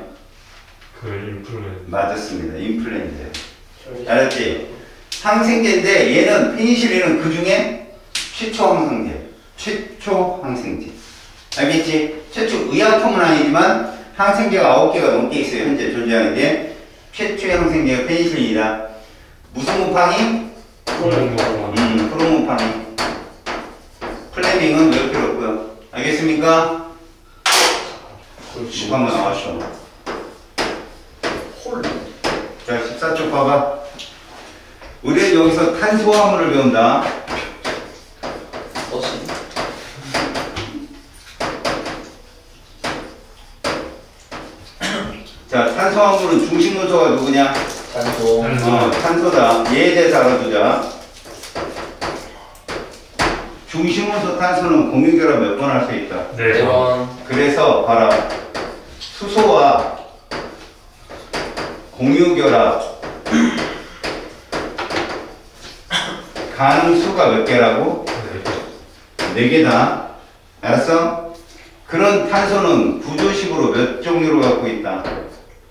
그 인플루엔자. 맞았습니다. 인플루엔자예요. 알았지? 항생제인데 얘는 페니실린은 그 중에 최초 항생제. 최초 항생제. 알겠지? 최초 의약품은 아니지만 항생제가 9개가 넘게 있어요. 현재 존재하는 게. 최초의 항생제가 페니실린이다. 무슨 곰팡이? 크로모팡이. 플레밍은 외울 필요 없고요. 알겠습니까? 그렇지. 한번 나왔어. 홀. 자, 14쪽 봐봐. 우리는 여기서 탄수화물을 배운다. 뭐지? 자, 탄수화물은 중심문소가 누구냐? 탄소. 탄소다. 얘에 대해서 알아두자. 중심문소 탄소는 공유결합 몇 번 할 수 있다? 네. 4번. 그래서 봐라. 수소와 공유결합 가능수가 몇 개라고? 네. 4개다. 알았어? 그런 탄소는 구조식으로 몇 종류로 갖고 있다?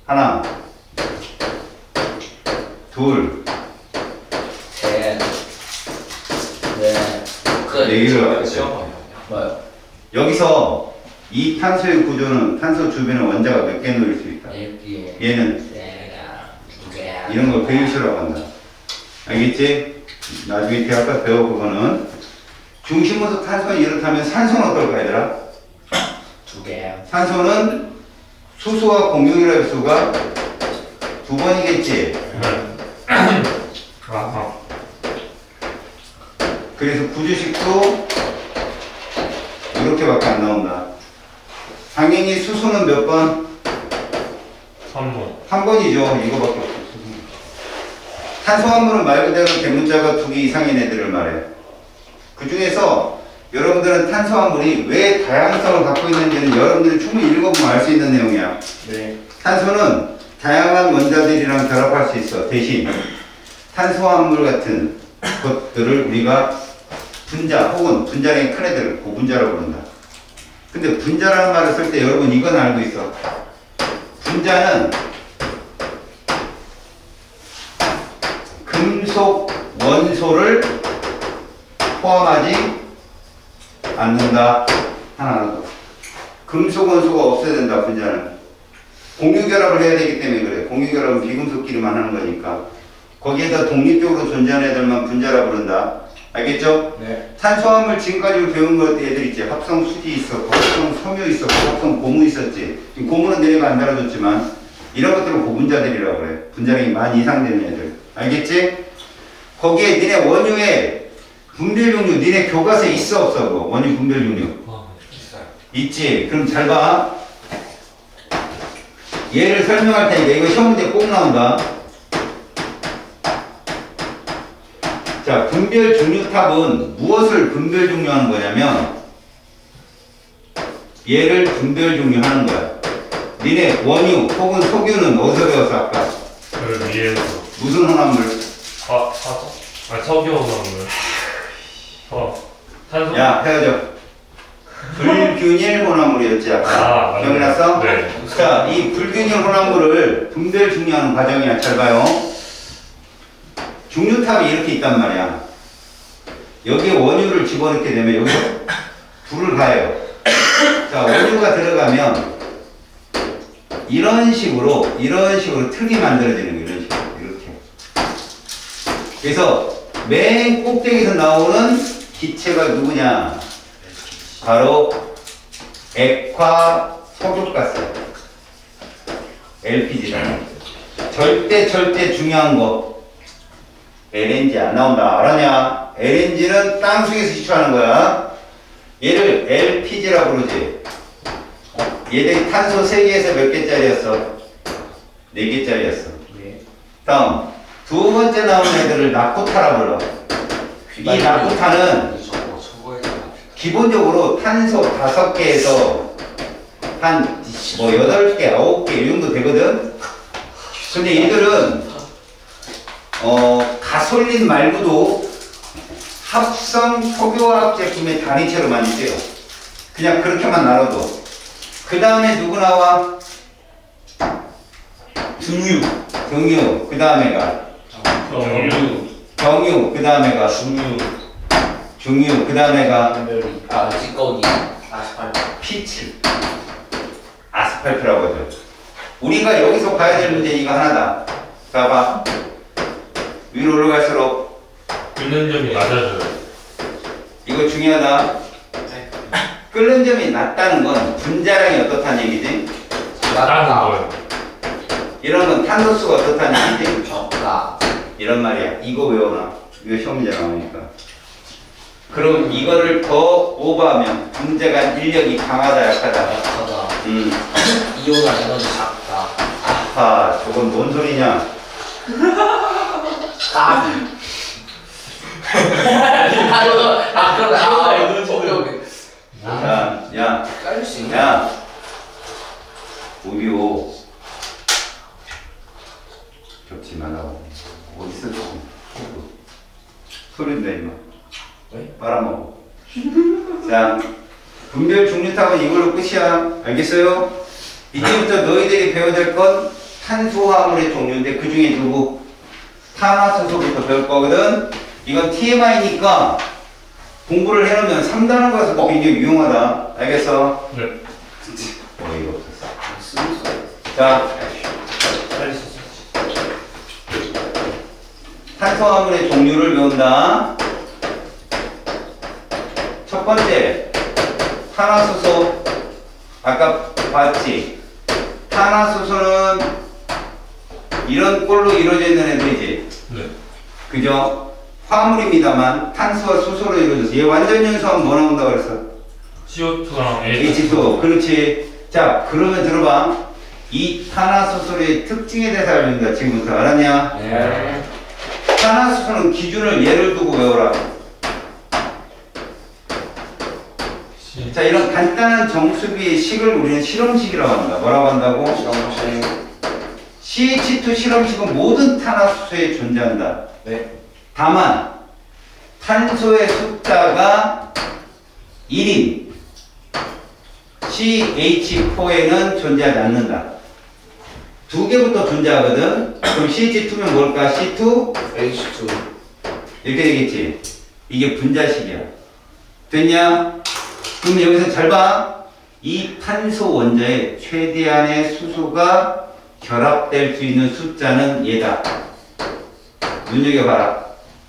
하나, 둘, 셋. 넷. 끝. 4개를 갖고 있다. 시험 봐요. 봐요. 여기서 이 탄소의 구조는 탄소 주변에 원자가 몇 개 놓일 수 있다? 1개. 얘는 2개. 이런 걸 배유수라고 한다. 알겠지? 나중에 대학 가서 배워 그거는. 중심부터 탄소가 이렇다면 산소는 어떨까 얘들아? 2개. 산소는 수소와 공유결합 수가 2번이겠지? 네. 아하. 그래서 구조식도 이렇게밖에 안 나온다. 당연히 수소는 몇 번? 3번. 한 번이죠. 이거밖에 없어. 탄수화물은 말 그대로 대문자가 2개 이상인 애들을 말해. 그 중에서 여러분들은 탄수화물이 왜 다양성을 갖고 있는지는 여러분들이 충분히 읽어보면 알 수 있는 내용이야. 네. 탄소는 다양한 원자들이랑 결합할 수 있어. 대신 탄수화물 같은 것들을 우리가 분자 혹은 분자량이 큰 애들을 고분자라고 부른다. 근데 분자라는 말을 쓸 때 여러분 이건 알고 있어. 분자는 금속 원소를 포함하지 않는다. 하나 더. 금속 원소가 없어야 된다. 분자는. 공유결합을 해야 되기 때문에 그래. 공유결합은 비금속끼리만 하는 거니까. 거기에다 독립적으로 존재하는 애들만 분자라 부른다. 알겠죠? 네. 탄수화물 지금까지 배운 것 애들 있지. 합성 수지 있었고, 합성 섬유 있었고, 합성 고무 있었지. 지금 고무는 내가 안 달아줬지만 이런 것들은 고분자들이라고 그래. 분자량이 만 이상 되는 애들. 알겠지? 거기에 니네 원유에 분별 종류, 니네 교과서에 있어 없어? 그거? 원유 분별 종류. 있어요. 있지. 그럼 잘 봐. 얘를 설명할 테니까 이거 시험 문제 꼭 나온다. 자, 분별 종류탑은 무엇을 분별 종류하는 거냐면 얘를 분별 종류하는 거야. 니네 원유 혹은 석유는 어디서 배웠어 아까? 그 위에서. 무슨 혼합물? 석유화물. 탄소. 야, 헤어져. 불균일 혼합물이었지 아까. 맞네. 기억났어? 네. 자, 이 불균일 혼합물을 분별 종류하는 과정이야. 잘 봐요. 중류탑이 이렇게 있단 말이야. 여기에 원유를 집어넣게 되면 여기서 불을 가해요. 자, 원유가 들어가면 이런 식으로 틀이 만들어지는 거예요. 이런 식으로. 이렇게. 그래서 맨 꼭대기에서 나오는 기체가 누구냐? 바로 액화 석유가스. LPG다. 절대 중요한 거. LNG 안 나온다. 알았냐? LNG는 땅속에서 시추하는 거야. 얘를 LPG라고 부르지. 얘들이 탄소 3개에서 몇 개짜리였어? 4개짜리였어. 네. 다음, 두 번째 나온 애들을 나코타라 불러. 이 나프탄은 기본적으로 탄소 5개에서 한 뭐 8개, 9개 이 정도 되거든. 근데 얘들은 가솔린 말고도 합성 석유화학 제품의 단위체로 많이 쓰여. 그냥 그렇게만 나눠도. 그 다음에 누구 나와? 등유. 그 다음에가 경유. 그 다음에가 중유. 그 다음에가 찌꺼기. 아스팔트. 피치. 아스팔트라고 하죠. 우리가 여기서 봐야 될 문제는 이거 하나다. 봐봐. 위로 올라갈수록 끓는 점이 낮아져요. 이거 중요하다. 끓는 점이 낮다는 건 분자량이 어떻다는 얘기지? 낮다는 거예요. 이런 건 탄소수가 어떻다는 얘기지? 적다. 이런 말이야. 이거 외워놔. 이거 시험 문제 나오니까. 그럼 이거를 더 오버하면 분자가 인력이 강하다 약하다. 약하다. 이온화 에너지 작다. 아하, 저건 뭔 소리냐? 까비. 그럼 이온화 에너지. 야, 깔릴 수 있나? 야, 오디오 겹치 말라고. 어디서 소리인데 임마. 왜? 빨아먹어. 자, 분별 중류탑은 이걸로 끝이야. 알겠어요? 이제부터 너희들이 배워야 될 건 탄소화물의 종류인데 그 중에 누구? 탄화수소부터 배울 거거든. 이건 TMI니까 공부를 해놓으면 3단원 가서도 굉장히 유용하다. 알겠어? 네. 어이가 없었어. 자, 탄소화물의 종류를 배운다. 첫 번째, 탄화수소. 아까 봤지? 탄화수소는 이런 꼴로 이루어져 있는 애들이지. 네. 그죠? 화물입니다만 탄소와 수소로 이루어져서 얘 완전 연소하면 뭐 나온다고 그랬어? CO2랑 H2O. 그렇지. 자, 그러면 들어봐. 이 탄화수소의 특징에 대해서 알려준다. 지금부터 알았냐? 네. 탄화수소는 기준을 예를 두고 외워라. 자, 이런 간단한 정수비의 식을 우리는 실험식이라고 한다. 뭐라고 한다고? CH2 실험식은 모든 탄화수소에 존재한다. 네. 다만 탄소의 숫자가 1인 CH4에는 존재하지 않는다. 2개부터 존재하거든. 그럼 CH2면 뭘까? C2? H2. 이렇게 되겠지. 이게 분자식이야. 됐냐? 그럼 여기서 잘 봐. 이 탄소 원자에 최대한의 수소가 결합될 수 있는 숫자는 얘다. 눈여겨봐라.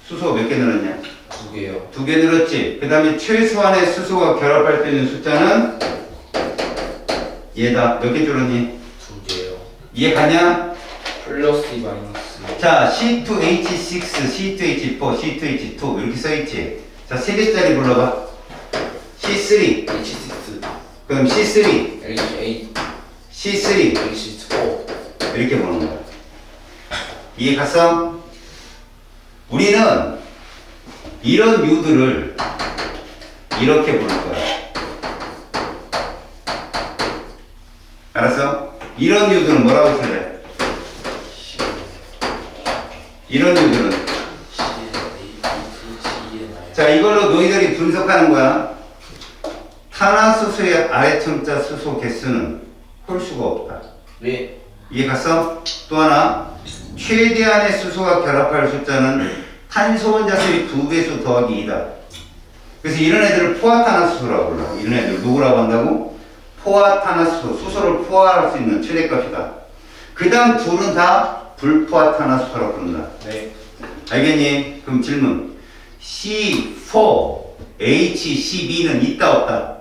수소 몇 개 늘었냐? 2개요. 2개 늘었지. 그 다음에 최소한의 수소가 결합할 수 있는 숫자는 얘다. 몇 개 줄었니? 2개요. 이해 가냐? 플러스 마이너스. 자, C2H6, C2H4, C2H2 이렇게 써있지. 자, 3개짜리 불러봐. C3, H6. 그럼 C3, H8. C3 H2O. 이렇게 보는 거야. 이해 갔어? 우리는 이런 유들을 이렇게 부를 거야. 알았어? 이런 유들은 뭐라고 쓸래? 이런 유들은 자, 이걸로 너희들이 분석하는 거야. 탄화수소의 아래첨자 수소 개수는 홀수가 없다. 네. 이해 갔어? 또 하나, 최대한의 수소가 결합할 숫자는 탄소 원자 수의 2배수 더하기 2다. 그래서 이런 애들을 포화탄화수소라고 불러. 이런 애들 누구라고 한다고? 포화탄화수소, 수소를 포화할 수 있는 최대값이다. 그 다음 둘은 다 불포화탄화수소라고 부른다. 네. 알겠니? 그럼 질문. C4, H12는 있다 없다?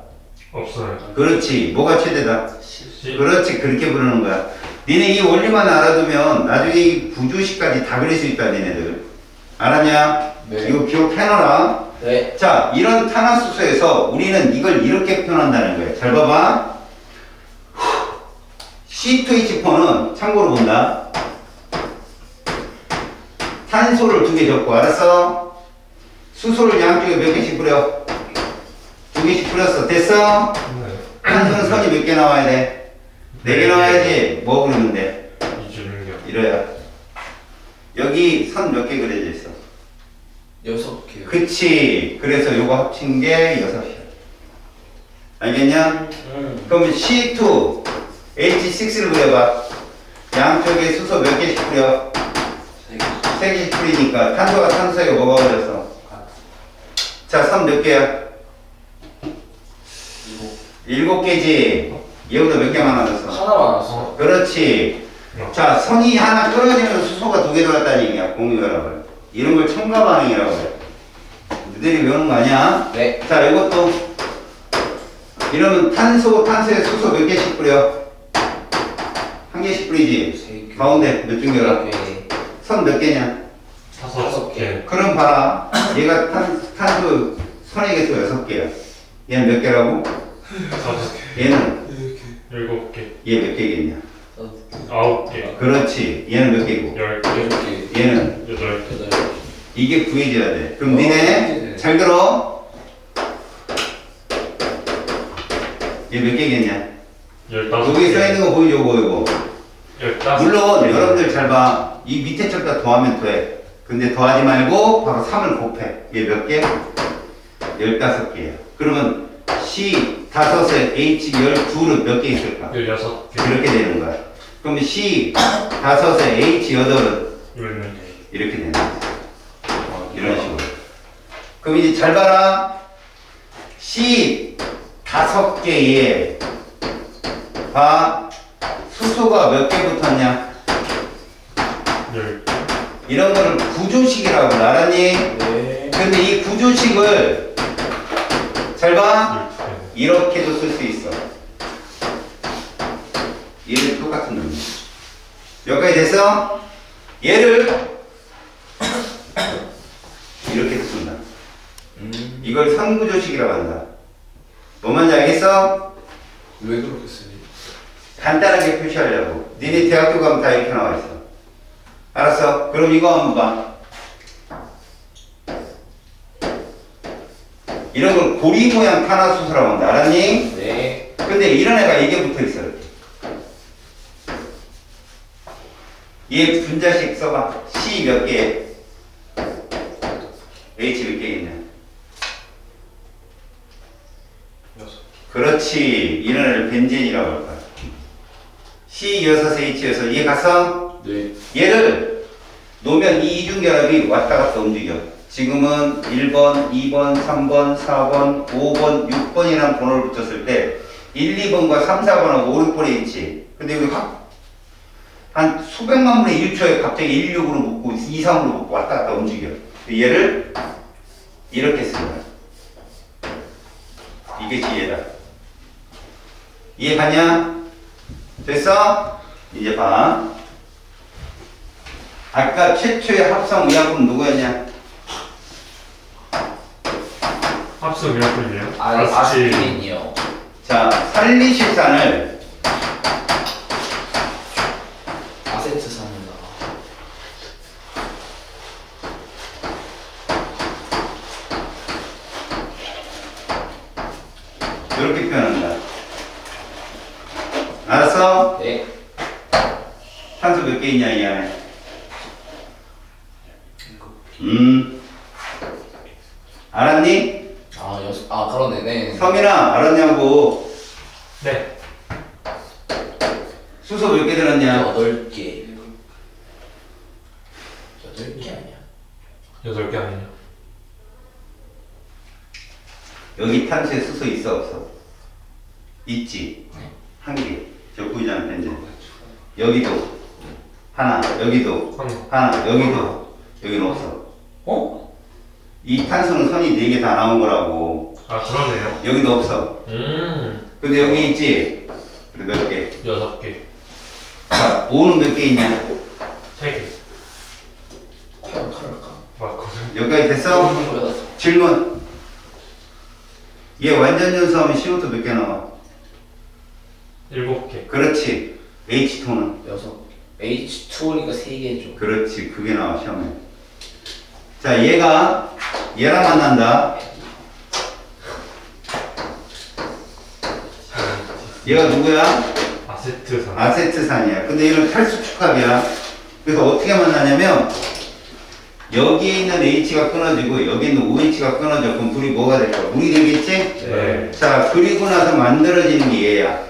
없어요. 그렇지. 뭐가 최대다? C. 그렇지. 그렇게 부르는 거야. 니네 이 원리만 알아두면 나중에 이 구조식까지 다 그릴 수 있다. 니네들. 알았냐? 네. 이거 기억해놔라. 네. 자, 이런 탄화수소에서 우리는 이걸 이렇게 표현한다는 거예요. 잘 봐봐. C2H4는 참고로 본다. 탄소를 2개 적고, 알았어? 수소를 양쪽에 몇 개씩 뿌려? 2개씩 뿌렸어. 됐어? 네. 탄소는 선이 몇 개 나와야 돼? 4개 나와야지. 뭐 그리면 돼? 이주능력. 이래야. 여기 선 몇 개 그려져 있어? 6개요. 그치. 그래서 요거 합친 게 6이야. 알겠냐? 그러면 C2, H6를 그려봐. 양쪽에 수소 몇 개씩 뿌려? 3개씩 뿌리니까 탄소가 탄소에 뭐가 그렸어? 자, 선 몇 개야? 7개지. 얘보다 몇 개만 남았어? 하나만 왔어. 그렇지. 자, 선이 하나 끊어지면 수소가 2개 들어갔다는 얘기야. 공유결합을. 이런 걸 첨가 반응이라고 해. 너희들이 배우는 거 아니야? 네. 자, 이것도 이러면 탄소에 수소 몇 개씩 뿌려? 1개씩 뿌리지. 가운데 몇 중 결합? 선 몇 개냐? 5개. 그럼 봐라. 얘가 탄소 선의 개수가 6개야. 얘는 몇 개라고? 5개. 얘는 7개. 얘 몇 개겠냐? 9개. 그렇지. 얘는 몇 개고? 10개. 얘는 8개. 이게 구해져야 돼. 그럼 니네 잘 들어. 얘 몇 개겠냐? 15개. 여기 써있는 거 보이죠? 이거. 15개. 물론 여러분들 잘 봐. 이 밑에 척다 더하면 더해. 근데 더하지 말고 바로 3을 곱해. 얘 몇 개? 15개야. 그러면 C 5에 H 12는 몇 개 있을까? 16개. 그렇게 되는 거야. 그러면 C 5에 H 8은 이렇게 되는 거야. 이런 식으로. 그럼 이제 잘 봐라. C 5개에 봐. 수소가 몇 개 붙었냐? 10개. 이런 거를 구조식이라고 알았니? 네. 근데 이 구조식을 잘 봐. 이렇게도 쓸 수 있어. 얘를 똑같은 놈이야. 여기까지 됐어? 얘를 이렇게 쓴다. 이걸 선구조식이라고 한다. 뭐 말인지 알겠어? 왜 그렇게 쓰니? 간단하게 표시하려고. 니네 대학교 가면 다 이렇게 나와 있어. 알았어? 그럼 이거 한번 봐. 이런 걸 고리 모양 탄화수소라고 한다. 알았니? 네. 근데 이런 애가 이게 붙어 있어. 얘 분자식 써봐. C 몇 개? H 몇 개겠냐? 6. 그렇지. 이런 애를 벤젠이라고 할 거야. C 6, H 6. 이해 갔어? 네. 얘를 놓으면 이 이중결합이 왔다 갔다 움직여. 지금은 1번, 2번, 3번, 4번, 5번, 6번이라는 번호를 붙였을 때 1, 2번과 3, 4번하고 5, 6번이 있지. 근데 여기 한 수백만 분의 1초에 갑자기 1, 6으로 묶고 2, 3으로 묶고 왔다 갔다 움직여. 얘를 이렇게 쓰는 거야. 이게 지혜다. 이해 가냐? 됐어? 이제 봐. 아까 최초의 합성 의약품 누구였냐? 합성 의약품이에요? 아스피린이요. 자, 살리실산을 아세트산이다. 이렇게 표현한다. 알았어? 네. 탄소 몇 개 있냐 이 안에? 알았니? 아, 그러네. 네. 성민아 알았냐고. 네. 수소 몇 개 들었냐? 8개. 8개 아니야? 8개 아니에요? 여기 탄소에 수소 있어 없어? 있지. 네. 한 개. 저 보이잖아 벤젠. 여기도 하나. 여기도 하나. 여기도 여기는 없어. 어? 이 탄소는 선이 4개 다 나온 거라고. 아, 그러네요. 여기도 없어. 근데 여기 있지? 그래 몇 개? 6개. 자, 5는 몇 개 있냐? 3개. 과연 그럴까? 맞거든. 여기까지 됐어? 질문. 얘 완전 연소하면 CO2 몇 개 나와? 7개. 그렇지. H2는? 6. H2니까 3개죠. 그렇지. 그게 나와 시험에. 자, 얘가 얘랑 만난다. 얘가 누구야? 아세트산. 아세트산이야. 근데 얘는 탈수축합이야. 그래서 어떻게 만나냐면 여기에 있는 H가 끊어지고 여기 있는 OH가 끊어져. 그럼 둘이 뭐가 될까? 물이 되겠지? 네. 자, 그리고 나서 만들어지는 게 얘야.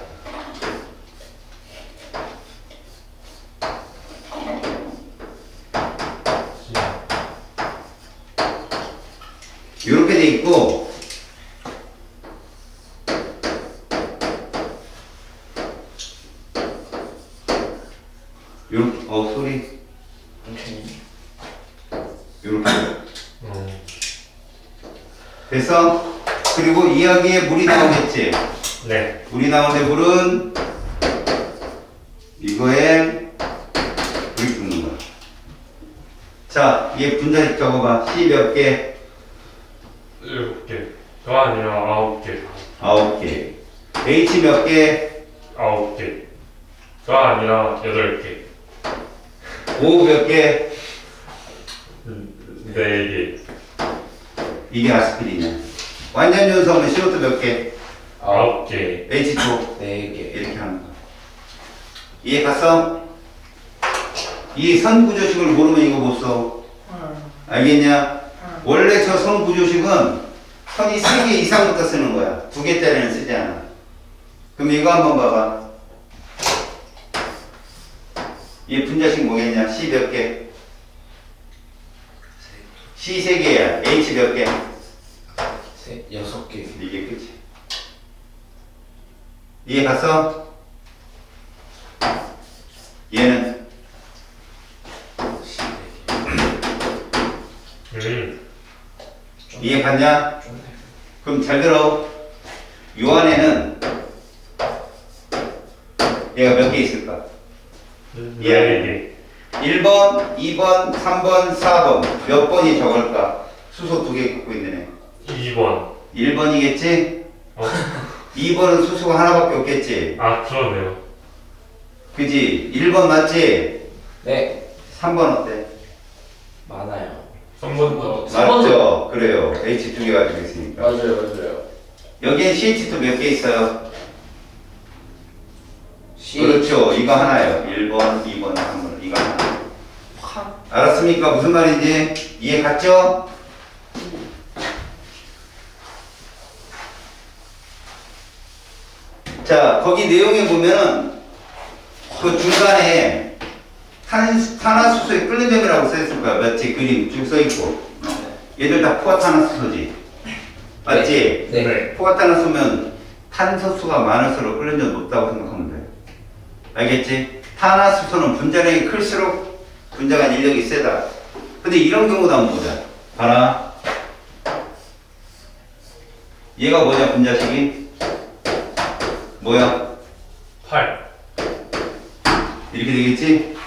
이렇게 돼 있고 요렇게 소리 요렇게 됐어? 그리고 이야기에 물이 나오겠지? 네. 물이 나오는데 물은 이거에 물이 붙는 거야. 자, 얘 분자식 적어봐. C 몇 개? 7개가 아니라 9개. 9개. H 몇 개? 9개가 아니라 8개. O 몇 개? 4개. 이게 아스피린이야. 완전 윤성은 CO2 몇 개? 9개. H2 4개. 이렇게 하는 거야. 이해 갔어? 이 선 구조식을 모르면 이거 못 써. 알겠냐? 원래 저 선 구조식은 선이 3개 이상부터 쓰는 거야. 2개짜리는 쓰지 않아. 그럼 이거 한번 봐봐. 이 분자식 뭐겠냐? C 몇 개? C 3개야. H 몇 개? 6개. 이게 끝이야. 이해 갔어? 얘는 이해 갔냐? 그럼 잘 들어. 요 안에는 얘가 몇 개 있을까? 4개. 1번, 2번, 3번, 4번 몇 번이 적을까? 수소 2개 갖고 있는 애 2번. 1번이겠지? 2번은 수소가 하나밖에 없겠지? 아, 그러네요. 그지? 1번 맞지? 네. 3번 어때? 많아요. 3번도. 맞죠? 그래요. H 2개 가지고 있으니까. 맞아요. 여기엔 CH2 몇 개 있어요? C. 그렇죠. 이거 하나예요. 1번, 2번, 3번. 이거 하나. 알았습니까? 무슨 말인지 이해 갔죠? 자, 거기 내용에 보면은 그 중간에 탄화수소의 끓는점이라고 써있을 거야. 맞지? 그림 쭉 써있고. 얘들 다 포화탄화수소지. 맞지? 네. 네. 포화탄화수소면 탄소수가 많을수록 끓는점 높다고 생각하면 돼. 알겠지? 탄화수소는 분자량이 클수록 분자간 인력이 세다. 근데 이런 경우도 한번 보자. 봐라. 얘가 뭐냐, 분자식이? 뭐야? 8. 이렇게 되겠지?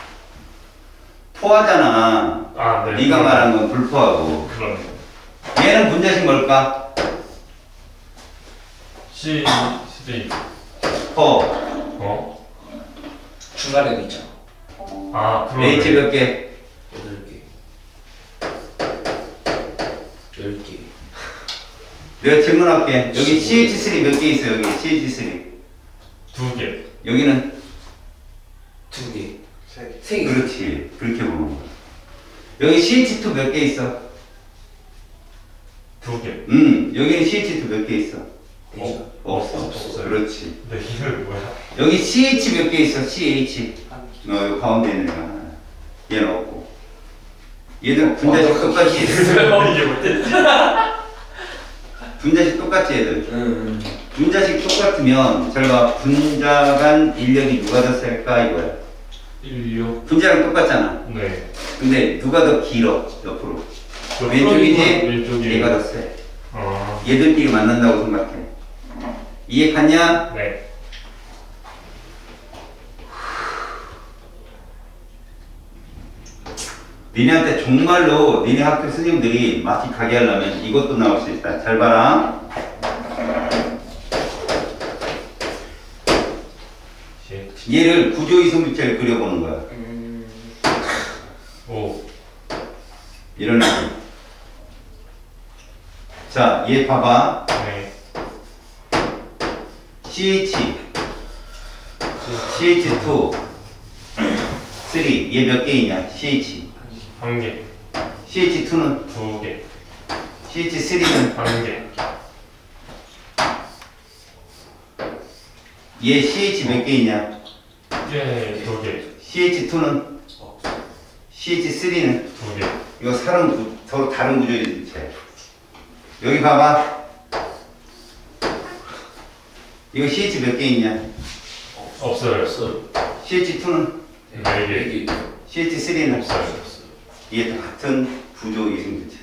포화잖아. 아, 네. 네가 말한 건 불포하고. 그러네요. 얘는 분자식 뭘까? C3. 포. 중간에도 있잖아. 아, 그러네. H 몇 개? 10개. 내가 질문할게. 여기 CH3 몇 개 있어, 여기 CH3. 2개. 여기는? 2개. 3개. 3개. 그렇지. 그렇게 보는 거야. 여기 CH2 몇 개 있어? 2개. 여기는 CH2 몇 개 있어? 없어. 없어요. 그렇지. 네, 이건 뭐야? 여기 CH 몇 개 있어? CH. 여기 가운데 있는 애가 하나. 얘는 없고. 얘들 분자식 똑같이 얘들. 이게 뭐지? 분자식 똑같이 얘들. 응. 분자식 똑같으면 잘 봐. 분자 간 인력이 누가 더 셀까 이거야. 1, 2요? 분자랑 똑같잖아. 네. 근데 누가 더 길어 옆으로. 저 왼쪽이지? 왼쪽이. 얘가 더 세. 아, 얘들끼리 만난다고 생각해. 이해 갔냐? 네. 니네한테 정말로 니네 학교 스님들이 마티 가게 하려면 이것도 나올 수 있다. 잘 봐라. 얘를 구조 이성물체를 그려보는 거야. 오. 이런 느낌. 자, 얘 봐봐. 네. CH, CH2, 3. 얘 몇 개이냐? CH. 1개. CH2는 2개. CH3는 1개. 얘 CH 몇 개이냐? 예, 2개. CH2는 CH3는 2개. 이거 서로 다른 구조의 일체. 여기 봐봐. 이거 CH 몇 개 있냐? 없어요. 없어요. CH2는 4개. CH3는 없어요. 이게 다 같은 구조 이승주체.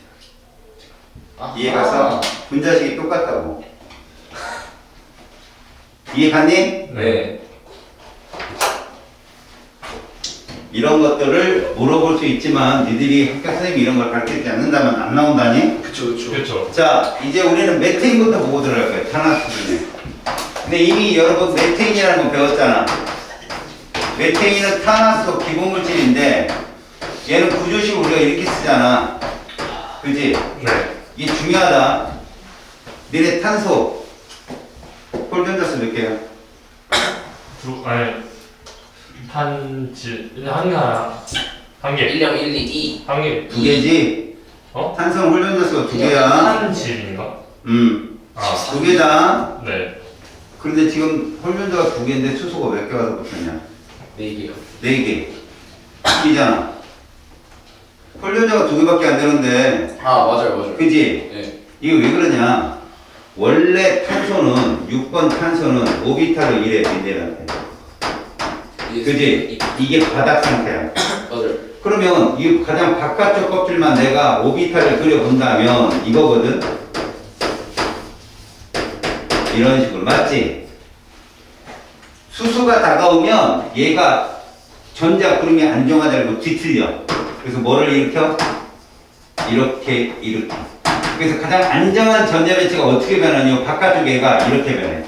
아, 이해 가서 분자식이 똑같다고. 이해 갔니? 네. 이런 것들을 물어볼 수 있지만 니들이 학교 선생님이 이런 걸 가르치지 않는다면 안 나온다니? 그쵸. 그렇죠. 자, 이제 우리는 메테인부터 보고 들어갈 거예요. 탄화수 중에. 근데 이미 여러분 메테인이라는 거 배웠잖아. 메테인은 탄화수 기본물질인데 얘는 구조식으로 우리가 이렇게 쓰잖아. 그지? 네. 이게 중요하다. 니네 탄소 홀전자수 몇 개야? 아니, 탄질. 한 개. 한 개. 1령 1, 2, 2. 한 개. 두 개지? 어? 탄소는 홀전자수가 두 개야. 탄질인가? 아, 두 개다. 네. 그런데 지금 홀전자가 두 개인데 수소가 몇 개가 더 붙었냐? 4개요. 네 개. 이잖아. 홀전자가 두 개밖에 안 되는데, 아, 맞아요. 그지? 네. 이게 왜 그러냐? 원래 탄소는, 6번 탄소는 오비탈을 이래, 민들한테. 그지? 이게 바닥 상태야. 맞아요. 그러면 이 가장 바깥쪽 껍질만 내가 오비탈을 그려본다면 이거거든? 이런 식으로. 맞지? 수소가 다가오면 얘가 전자 구름이 안정화되고 뒤틀려. 그래서 뭐를 일으켜? 이렇게. 그래서 가장 안정한 전자 배치가 어떻게 변하냐? 바깥쪽 얘가 이렇게 변해.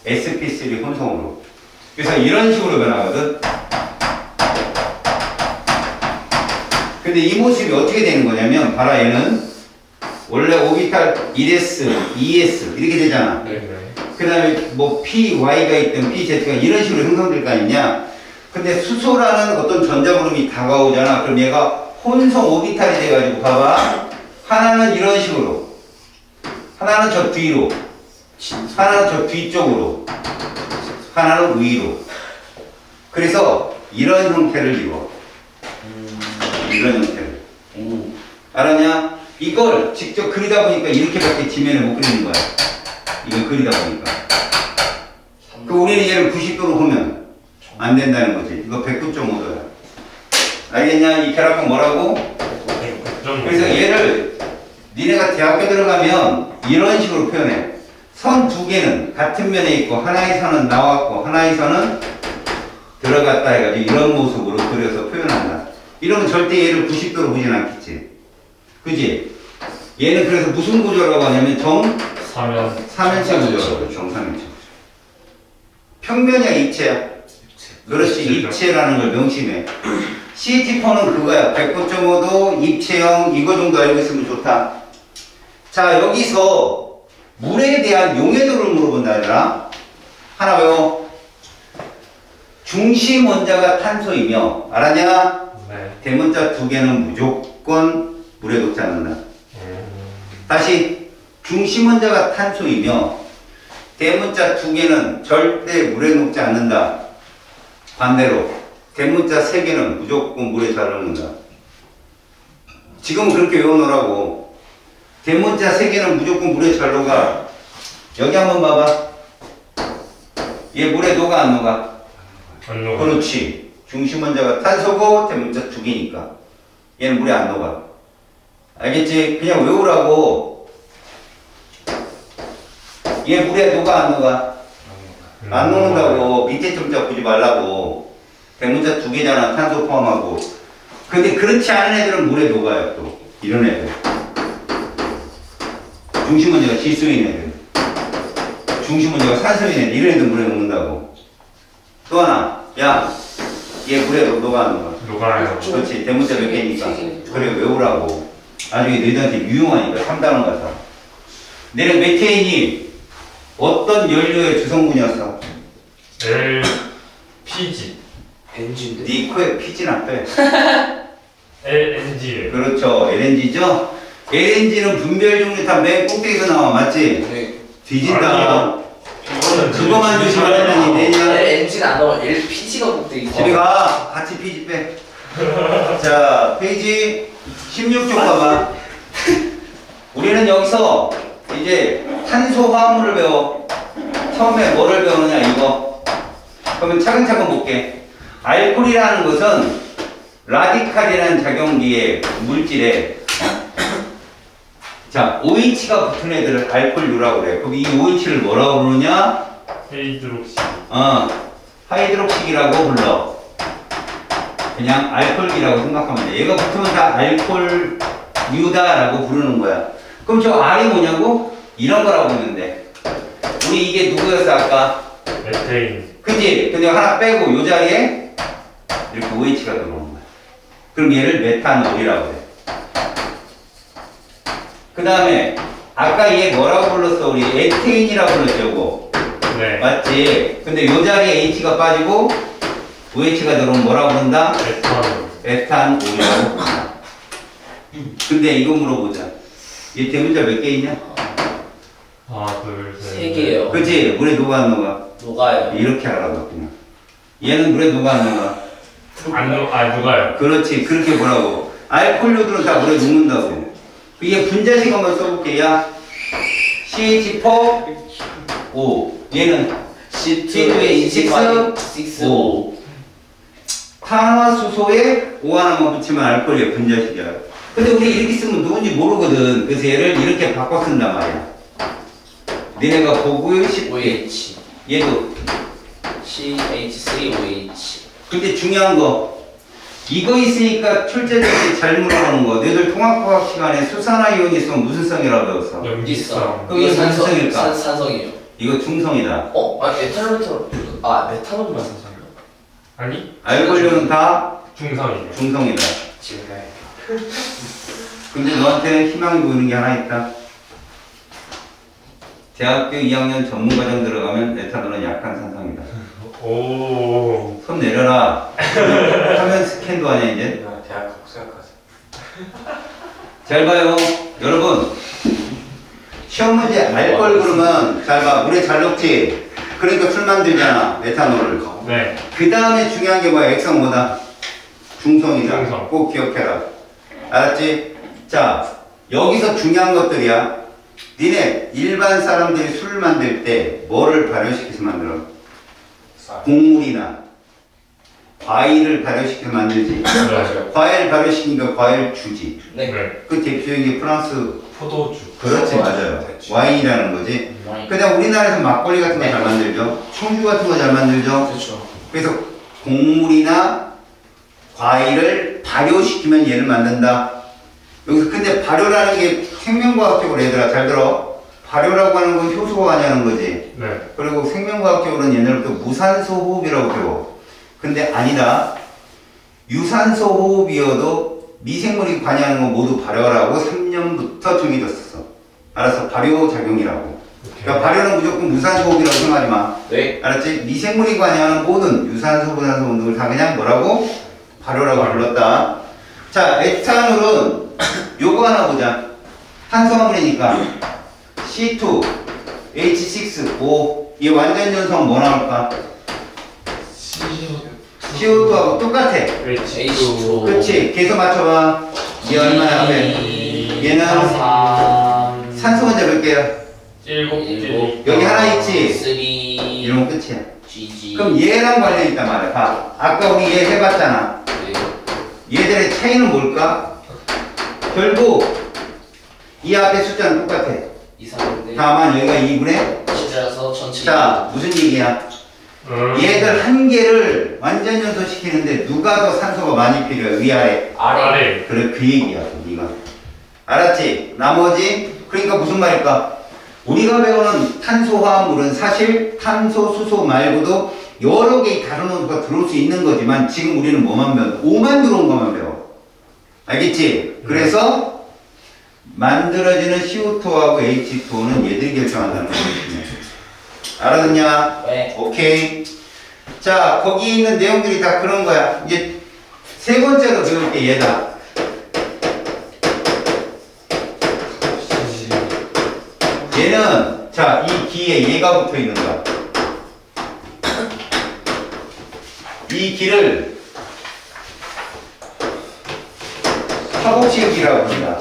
sp3 혼성으로. 그래서 이런 식으로 변하거든. 근데 이 모습이 어떻게 되는 거냐면, 봐라, 얘는 원래 오비탈 1s, 2s 이렇게 되잖아. 네. 그 다음에 뭐 py가 있든 pz가 이런 식으로 형성될 거 아니냐. 근데 수소라는 어떤 전자구름이 다가오잖아. 그럼 얘가 혼성 오비탈이 돼가지고 봐봐. 하나는 이런 식으로, 하나는 저 뒤로, 하나는 저 뒤쪽으로, 하나는 위로. 그래서 이런 형태를 입어. 이런 형태를. 알았냐? 이걸 직접 그리다 보니까 이렇게밖에 지면에 못 그리는 거야. 이걸 그리다 보니까. 그 우리는 얘를 90도로 보면 안 된다는 거지. 이거 109.5도야. 알겠냐? 이 결합은 뭐라고? 그래서 얘를 니네가 대학교 들어가면 이런 식으로 표현해. 선 두 개는 같은 면에 있고 하나의 선은 나왔고 하나의 선은 들어갔다 해가지고 이런 모습으로 그려서 표현한다. 이러면 절대 얘를 90도로 보진 않겠지. 그지? 얘는 그래서 무슨 구조라고 하냐면 사면체 구조라고. 정사면체 구조. 평면이야, 입체야? 그렇지, 입체라는 걸 명심해. CH4는 그거야. 109.5도, 입체형, 이거 정도 알고 있으면 좋다. 자, 여기서 물에 대한 용해도를 물어본다, 얘들아. 하나 외워. 중심 원자가 탄소이며, 알았냐? 네. 대문자 두 개는 무조건 물에 녹지 않는다. 다시, 중심 원자가 탄소이며, 대문자 두 개는 절대 물에 녹지 않는다. 반대로, 대문자 세 개는 무조건 물에 잘 녹는다. 지금은 그렇게 외워놓으라고. 대문자 세 개는 무조건 물에 잘 녹아. 여기 한번 봐봐. 얘 물에 녹아, 안 녹아? 안 녹아. 그렇지. 중심 원자가 탄소고 대문자 두 개니까. 얘는 물에 안 녹아. 알겠지? 그냥 외우라고. 얘 물에 녹아, 안 녹아? 안 녹는다고. 밑에 점자 보지 말라고. 대문자 두 개잖아, 탄소 포함하고. 근데 그렇지 않은 애들은 물에 녹아요, 또. 이런 애들. 중심 원자가 질소인 애들. 중심 원자가 산소인 애들. 이런 애들 물에 녹는다고. 또 하나. 야, 얘 물에 녹아, 안 녹아? 녹아요. 그렇지. 대문자 몇 개니까. 그래, 외우라고. 나중에 너희들한테 유용하니까 3단원 가서. 내는 메테인이 어떤 연료의 주성분이었어? LPG. 엔진데. 네 코에 피진 안 빼. LNG. 그렇죠. LNG죠? LNG는 분별 중에 다 맨 꼭대기에서 나와. 맞지? 네. 뒤진다. 아니요. 그거만 조심하려니 내냐? 엔진 안 나와. LPG가 꼭대기. 집에 가. 같이 피지 빼. 자, 페이지 16쪽 봐봐. 우리는 여기서 이제 탄소화합물을 배워. 처음에 뭐를 배우느냐 이거. 그러면 차근차근 볼게. 알코올이라는 것은 라디칼이라는 작용기의 물질에 자 OH가 붙은 애들을 알코올류라고 그래. 그럼 이 OH를 뭐라고 부르냐? 헤이드록시. 하이드록식이라고 불러. 그냥 알코올이라고 생각하면 돼. 얘가 붙으면 다 알코올류다라고 부르는 거야. 그럼 저 R이 뭐냐고? 이런 거라고 보면 돼. 우리 이게 누구였어 아까? 메테인. 그치? 근데 하나 빼고 요 자리에 이렇게 OH가 들어오는 거야. 그럼 얘를 메탄올이라고 해. 그 다음에 아까 얘 뭐라고 불렀어? 우리 에테인이라고 불렀죠, 이거. 네. 맞지? 근데 요 자리에 H가 빠지고 OH가 들어오면 뭐라고 부른다? 에탄올. 에탄올이라고 부른다. 근데 이거 물어보자. 얘 대문자 몇 개 있냐? 하나, 둘, 셋. 3개요. 그치? 물에 녹아 안 녹아? 녹아요. 이렇게 알아봤구나. 얘는 물에 녹아 안 녹아? 누가요? 그렇지. 그렇게 보라고. 알코올류들은 다 물에 녹는다고. 이게 분자식 한번 써볼게. 야. CH4O. 얘는 C2H6O. 탄화수소에 O 하나만 붙이면 알코올이야. 분자식이야. 근데 우리 이렇게 쓰면 누군지 모르거든. 그래서 얘를 이렇게 바꿔 쓴단 말이야. 니네가 보고 싶게. OH. 얘도. CH3OH. 근데 중요한 거. 이거 있으니까 출제자들이 잘 물어보는 거. 너희들 통합과학 시간에 수산화이온이 있으면 무슨 성이라고 배웠어? 염기성. 그럼 이거 무슨 성일까? 산성이에요. 이거 중성이다. 메탄올. 메탄올만 산성이요? 아니? 알코올류는 다 중성이요. 중성이다. 지금 근데 너한테는 희망이 보이는 게 하나 있다. 대학교 2학년 전문과정 들어가면 에탄올은 약한 산성이다. 오. 손 내려라. 화면 스캔도 하냐 이제? 대학 가고 생각하세요. 잘 봐요. 여러분. 시험 문제 알코올 그러면 잘 봐. 물에 잘 녹지? 그러니까 술 만들잖아. 메탄올을. 네. 그 다음에 중요한 게 뭐야? 액성 뭐다? 중성이다. 중성. 꼭 기억해라. 알았지? 자, 여기서 중요한 것들이야. 니네 일반 사람들이 술을 만들 때 뭐를 발효시켜서 만들어? 곡물이나 과일을 발효시켜서 만들지. 맞아요. 과일 발효시키니까 과일 주지. 네. 네. 그 대표적인 게 프랑스. 포도주. 그렇지, 맞아요. 와인이라는 거지. 그다음 우리나라에서 막걸리 같은 거 잘 만들죠. 청주 같은 거 잘 만들죠. 그렇죠. 그래서 곡물이나 과일을 발효시키면 얘를 만든다. 여기서 근데 발효라는 게 생명과학적으로 얘들아 잘 들어. 발효라고 하는 건 효소가 아니라는 거지. 네. 그리고 생명과학적으로는 옛날부터 무산소 호흡이라고 배워. 근데 아니다. 유산소 호흡이어도 미생물이 관여하는 건 모두 발효라고 3년부터 정해졌었어. 알았어. 발효작용이라고. 그러니까 발효는 무조건 무산소 호흡이라고 생각하지 마. 네. 알았지? 미생물이 관여하는 모든 유산소, 무산소 운동을 다 그냥 뭐라고? 발효라고 불렀다. 자, 에탄올은 요거 하나 보자. 탄수화물이니까 C2, H6O. 이 완전 연성 뭐 나올까? CO2하고 똑같아. H2O. 그렇지. 계속 맞춰봐. 얘 얼마야? 얘는 산소 혼자 몇 개야? 7개. 여기 하나 있지? 3 이러면 끝이야. GG. 그럼 얘랑 관련이 있단 말이야. 봐. 아까 우리 얘 해봤잖아. 네. 얘들의 차이는 뭘까? 결국 이 앞에 숫자는 똑같아. 이상한데. 다만 여기가 2분의 시라서 전체. 자, 무슨 얘기야? 얘들 한 개를 완전 연소시키는데 누가 더 산소가 많이 필요해? 위아래. 아래. 그래, 그 얘기야, 네가. 알았지? 나머지, 그러니까 무슨 말일까? 우리가 배우는 탄소화합물은 사실 탄소, 수소 말고도 여러 개의 다른 원소가 들어올 수 있는 거지만 지금 우리는 뭐만 배워? O만 들어온 것만 배워. 알겠지? 그래서 만들어지는 CO2하고 H2O는 얘들이 결정한다는 거거든요. 알아듣냐? 네. 오케이. 자, 거기 있는 내용들이 다 그런 거야. 이제 세 번째로 배울게 얘다. 얘는 자, 이 기에 얘가 붙어 있는 거야. 이 기를 화복식이라고 합니다.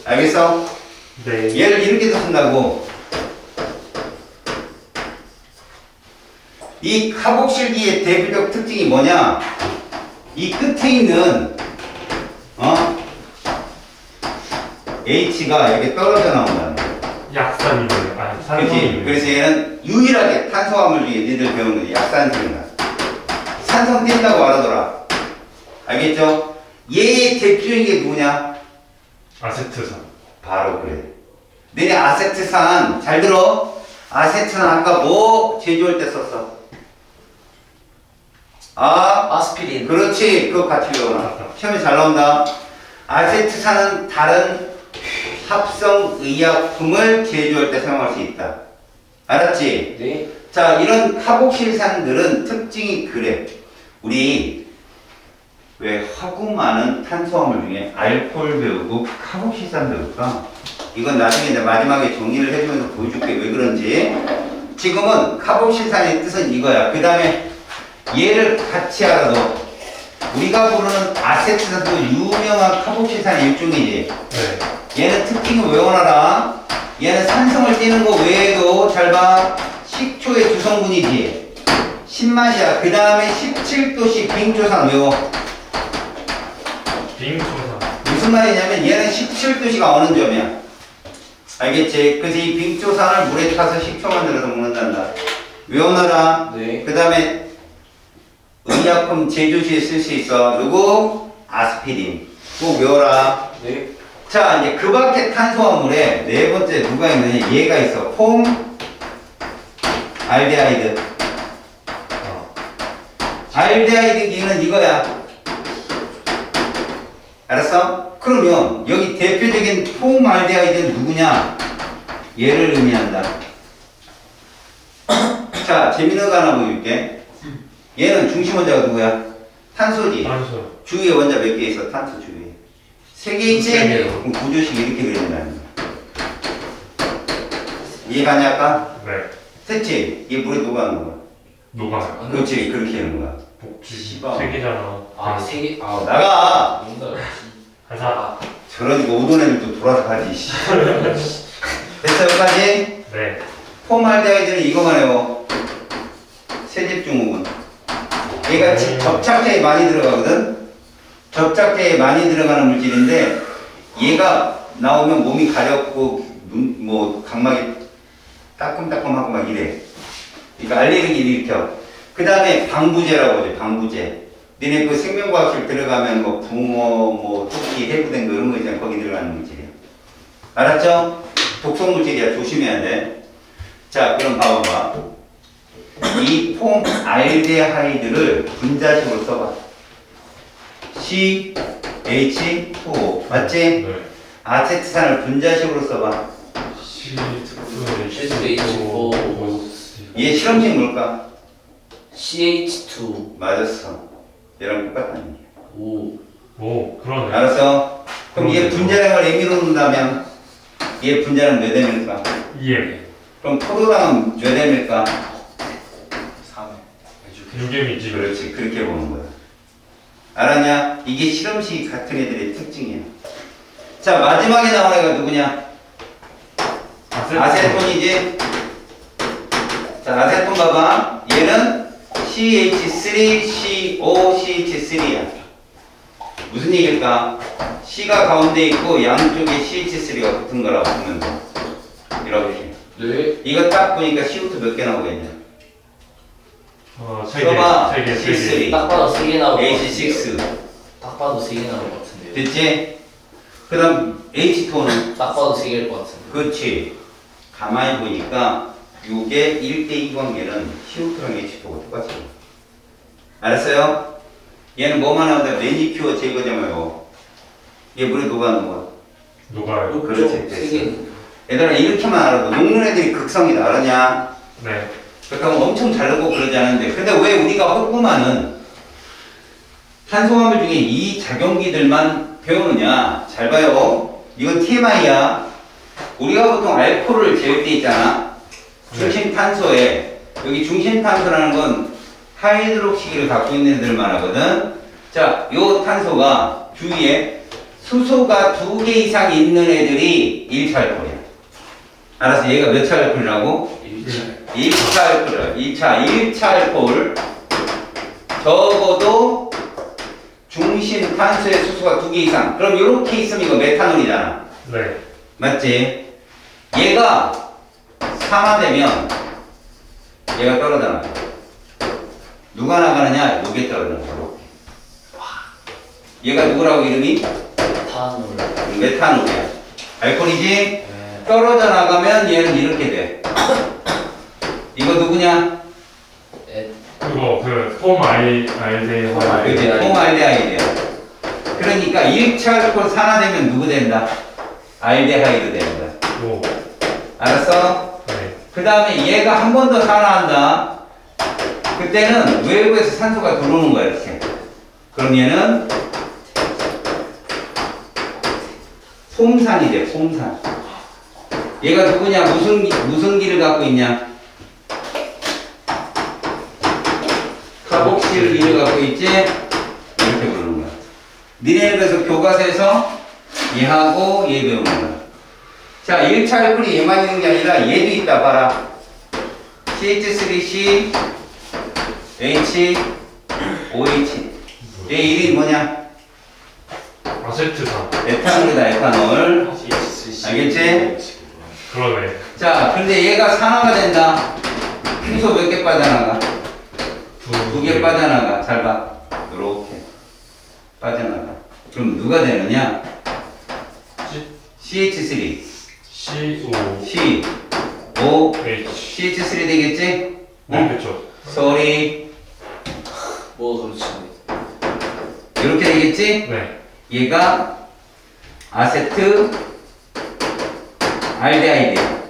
알겠어? 네. 얘를 이렇게 쓴다고. 이 화복실기의 대표적 특징이 뭐냐? 이 끝에 있는 H가 이렇게 떨어져 나온다는 거야. 약산이네요. 아니, 그렇지? 산성이네요. 그래서 얘는 유일하게 탄수화물 중에 니들 배우는 거지. 약산성이다. 산성 뗀다고 알아둬라. 알겠죠? 얘의 대표적인 게 누구냐? 아세트산. 바로 그래. 너네 아세트산 잘 들어. 아세트산 아까 뭐 제조할 때 썼어? 아스피린. 그렇지. 그거 같이 외워놔. 시험에 잘 나온다. 아세트산은 다른 합성의약품을 제조할 때 사용할 수 있다. 알았지? 네. 자, 이런 카복실산들은 특징이 그래. 우리 왜 하고 많은 탄수화물 중에 알코올 배우고 카복실산 배울까? 이건 나중에 이제 마지막에 정리를 해주면서 보여줄게. 왜 그런지. 지금은 카복실산의 뜻은 이거야. 그 다음에 얘를 같이 알아도 우리가 부르는 아세트산도 유명한 카복실산의 일종이지. 네. 얘는 특징을 외워놔라. 얘는 산성을 띠는 거 외에도 잘 봐. 식초의 주성분이지. 신맛이야. 그 다음에 17도씨 빙초산 외워. 빙초산. 무슨 말이냐면 얘는 17도씨가 어느 점이야. 알겠지? 그래서 이 빙초산을 물에 타서 식초 만들어서 먹는단다. 외워놔라. 네. 그 다음에 의약품 제조시에 쓸 수 있어. 누구? 아스피린. 꼭 외워라. 네. 자, 이제 그 밖에 탄수화물에 네 번째 누가 있느냐? 얘가 있어. 폼 알데하이드. 알데하이드 기는 이거야. 알았어? 그러면 여기 대표적인 폼 알데하이드는 누구냐? 얘를 의미한다. 자, 재밌는 거 하나 보여줄게. 얘는 중심 원자가 누구야? 탄소지. 탄소. 주위에 원자 몇 개 있어? 탄소 주위에. 세 개 있지? 세 개요. 그럼 구조식 이렇게 그린다는 거야. 이해가냐 아까? 네. 됐지? 이게 물에 녹아는 거야. 녹아요. 그렇지, 그렇게 하는 거야. 복지. 씨발. 세 개잖아. 아, 세 개. 아, 나가! 뭔가. 가사. 저런 거 오돈 애들도 돌아서 가지, 씨. 됐어, 여기까지? 네. 포말데하이드는 이거만 해요. 세집중후군. 얘가 접착제에 많이 들어가거든? 접착제에 많이 들어가는 물질인데, 얘가 나오면 몸이 가렵고, 각막이 따끔따끔하고 막 이래. 그러니까 알레르기를 일으켜. 그 다음에 방부제라고 하죠, 방부제. 너네 그 생명과학실 들어가면 뭐 붕어, 토끼, 해부된 거 이런 거 있잖아. 거기 들어가는 물질이야. 알았죠? 독성 물질이야. 조심해야 돼. 자, 그럼 봐봐. 이 폼 알데하이드를 분자식으로 써봐. CH2O. 맞지? 네. 아세트산을 분자식으로 써봐. CH4O. 얘 실험식 뭘까? CH2. 맞았어. 얘랑 똑같다는 얘기야. 오. 오, 그러네. 알았어? 그럼 얘 분자량을 M으로 놓는다면 얘 분자량 몇 M일까? EM. 그럼 포도당은 몇 M일까? 3. 6M이지. 그렇지. 그렇게 보는 거야. 알았냐? 이게 실험식 같은 애들의 특징이야. 자, 마지막에 나온 애가 누구냐? 아세톤이지? 자, 아세톤 봐봐. 얘는 CH3COCH3야. 무슨 얘기일까? C가 가운데 있고 양쪽에 CH3가 붙은 거라고 보면 돼. 이렇게. 네. 이거 딱 보니까 CO2 몇 개 나오겠냐? 세 개. 써봐. 세 개. C3. 딱 봐도 3개 나올 것 같은데. H6. 딱 봐도 3개 나올 것 같은데요. 됐지? 그 다음 H2는? 딱 봐도 3개일 것 같은데. 그렇지. 가만히 보니까 이게 1대2 관계는 CO2랑 H2가 똑같아. 알았어요? 얘는 뭐만 하는데 매니큐어 제거제만 외워. 얘 물에 녹아. 녹아요. 그렇지, 됐어. 세개니까. 얘들아 이렇게만 알아도 녹는 애들이 극성이다. 알았냐? 네. 그렇다면 엄청 잘 녹고 그러지 않은데 근데 왜 우리가 헛구만은 탄소화물 중에 이 작용기들만 배우느냐? 잘 봐요. 이건 TMI야. 우리가 보통 알코올을 재울 때 있잖아. 중심탄소에 여기 중심탄소라는 건 하이드록시기를 갖고 있는 애들만 하거든. 자, 요 탄소가 주위에 수소가 2개 이상 있는 애들이 1차 알코올이야. 알았어? 얘가 몇 차 알코올이라고? 1차 알코올이야. 1차 알코올. 적어도 중심 탄소의 수소가 2개 이상. 그럼 이렇게 있으면 이거 메탄올이잖아. 네. 맞지? 얘가 산화되면 얘가 떨어져 나가. 누가 나가느냐? 요게 떨어져 나가. 얘가 누구라고 이름이? 탄올. 메탄올이야. 알코올이지? 네. 떨어져 나가면 얘는 이렇게 돼. 이거 누구냐? 그거 폼 알데하이드. 그치? 폼알데하이드야. 그러니까 1차 알코올 산화되면 누구 된다? 알데하이드 된다. 오. 알았어? 네. 그 다음에 얘가 한 번 더 산화한다. 그때는 외부에서 산소가 들어오는 거야, 이렇게. 그럼 얘는 폼산이 돼, 폼산. 얘가 누구냐? 무슨 기를 갖고 있냐? 카복실 기를 갖고 있지? 이렇게 부르는 거야. 니네 그래서 교과서에서 얘하고 얘 배우는 거야. 자, 1차 알코올이 얘만 있는 게 아니라 얘도 있다, 봐라. CH3C, H, OH. 얘 이름이 뭐냐? 아세트산. 에탄올이다, 에탄올. 알겠지? 그러네. 자, 근데 얘가 산화가 된다. 수소 몇 개 빠져나가? 2개 빠져나가. 잘 봐. 요렇게. 빠져나가. 그럼 누가 되느냐? CH3. CO. C, O, H. CH3 되겠지? 네, 그렇죠. sorry. 뭐 그렇지. 이렇게 되겠지? 네. 얘가 아세트 알데하이드야.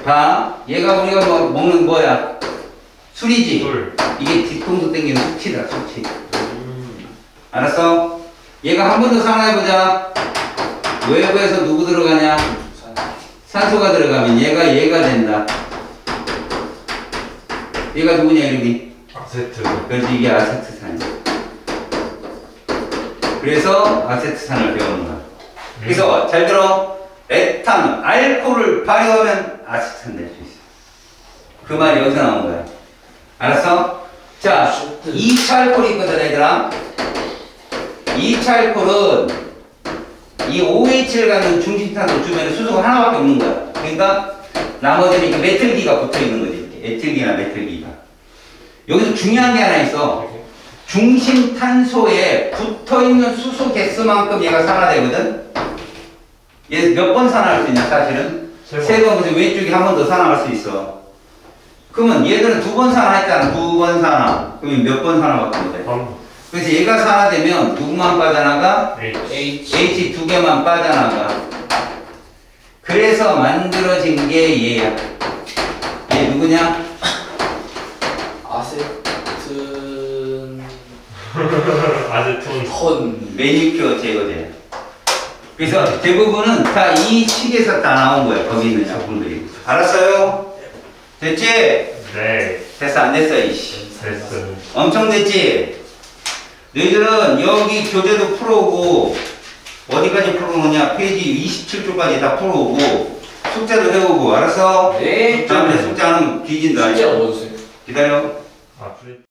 봐. 얘가 우리가 먹는 뭐야? 술이지? 술. 이게 뒤통수 땡기는 숙취다, 숙취. 알았어? 얘가 한 번 더 산화해보자. 외부에서 누구 들어가냐? 산소가 들어가면 얘가 된다. 얘가 누구냐, 이름이? 아세트. 그래서 이게 아세트산이야. 그래서 아세트산을 배우는 거야. 그래서 잘 들어. 에탄, 알코올을 발효하면 아세트산 될 수 있어. 그 말이 여기서 나온 거야. 알았어? 자, 2차 알코올이 있거든, 얘들아. 2차 알코올은 이 OH를 갖는 중심탄소 주변에 수소가 하나밖에 없는 거야. 그러니까 나머지는 이렇게 메틀기가 붙어 있는 거지. 이렇게 에틸기나 메틀기가. 여기서 중요한 게 하나 있어. 중심탄소에 붙어 있는 수소 개수만큼 얘가 산화되거든. 얘 몇 번 산화할 수 있냐, 사실은? 세 번. 근데 왼쪽이 한 번 더 산화할 수 있어. 그러면 얘들은 2번 산화했잖아. 2번 산화. 그러면 몇 번 산화받게 돼? 그래서 얘가 산화되면 누구만 빠져나가? H. H 2개만 빠져나가. 그래서 만들어진 게 얘야. 얘 누구냐? 아세튼 아세톤. 턴. 매니큐어 제거제. 그래서 대부분은 다 이 식에서 다 나온 거야. 거기 있는 작품들이. 알았어요? 됐지? 네. 됐어, 안 됐어, 이씨. 됐어. 엄청 됐지? 너희들은 여기 교재도 풀어오고, 어디까지 풀어오느냐? 페이지 27쪽까지 다 풀어오고, 숙제도 해오고, 알았어? 네. 다음에 숙제하는 뒤진다. 진짜 뭐였어요? 기다려. 아, 프리.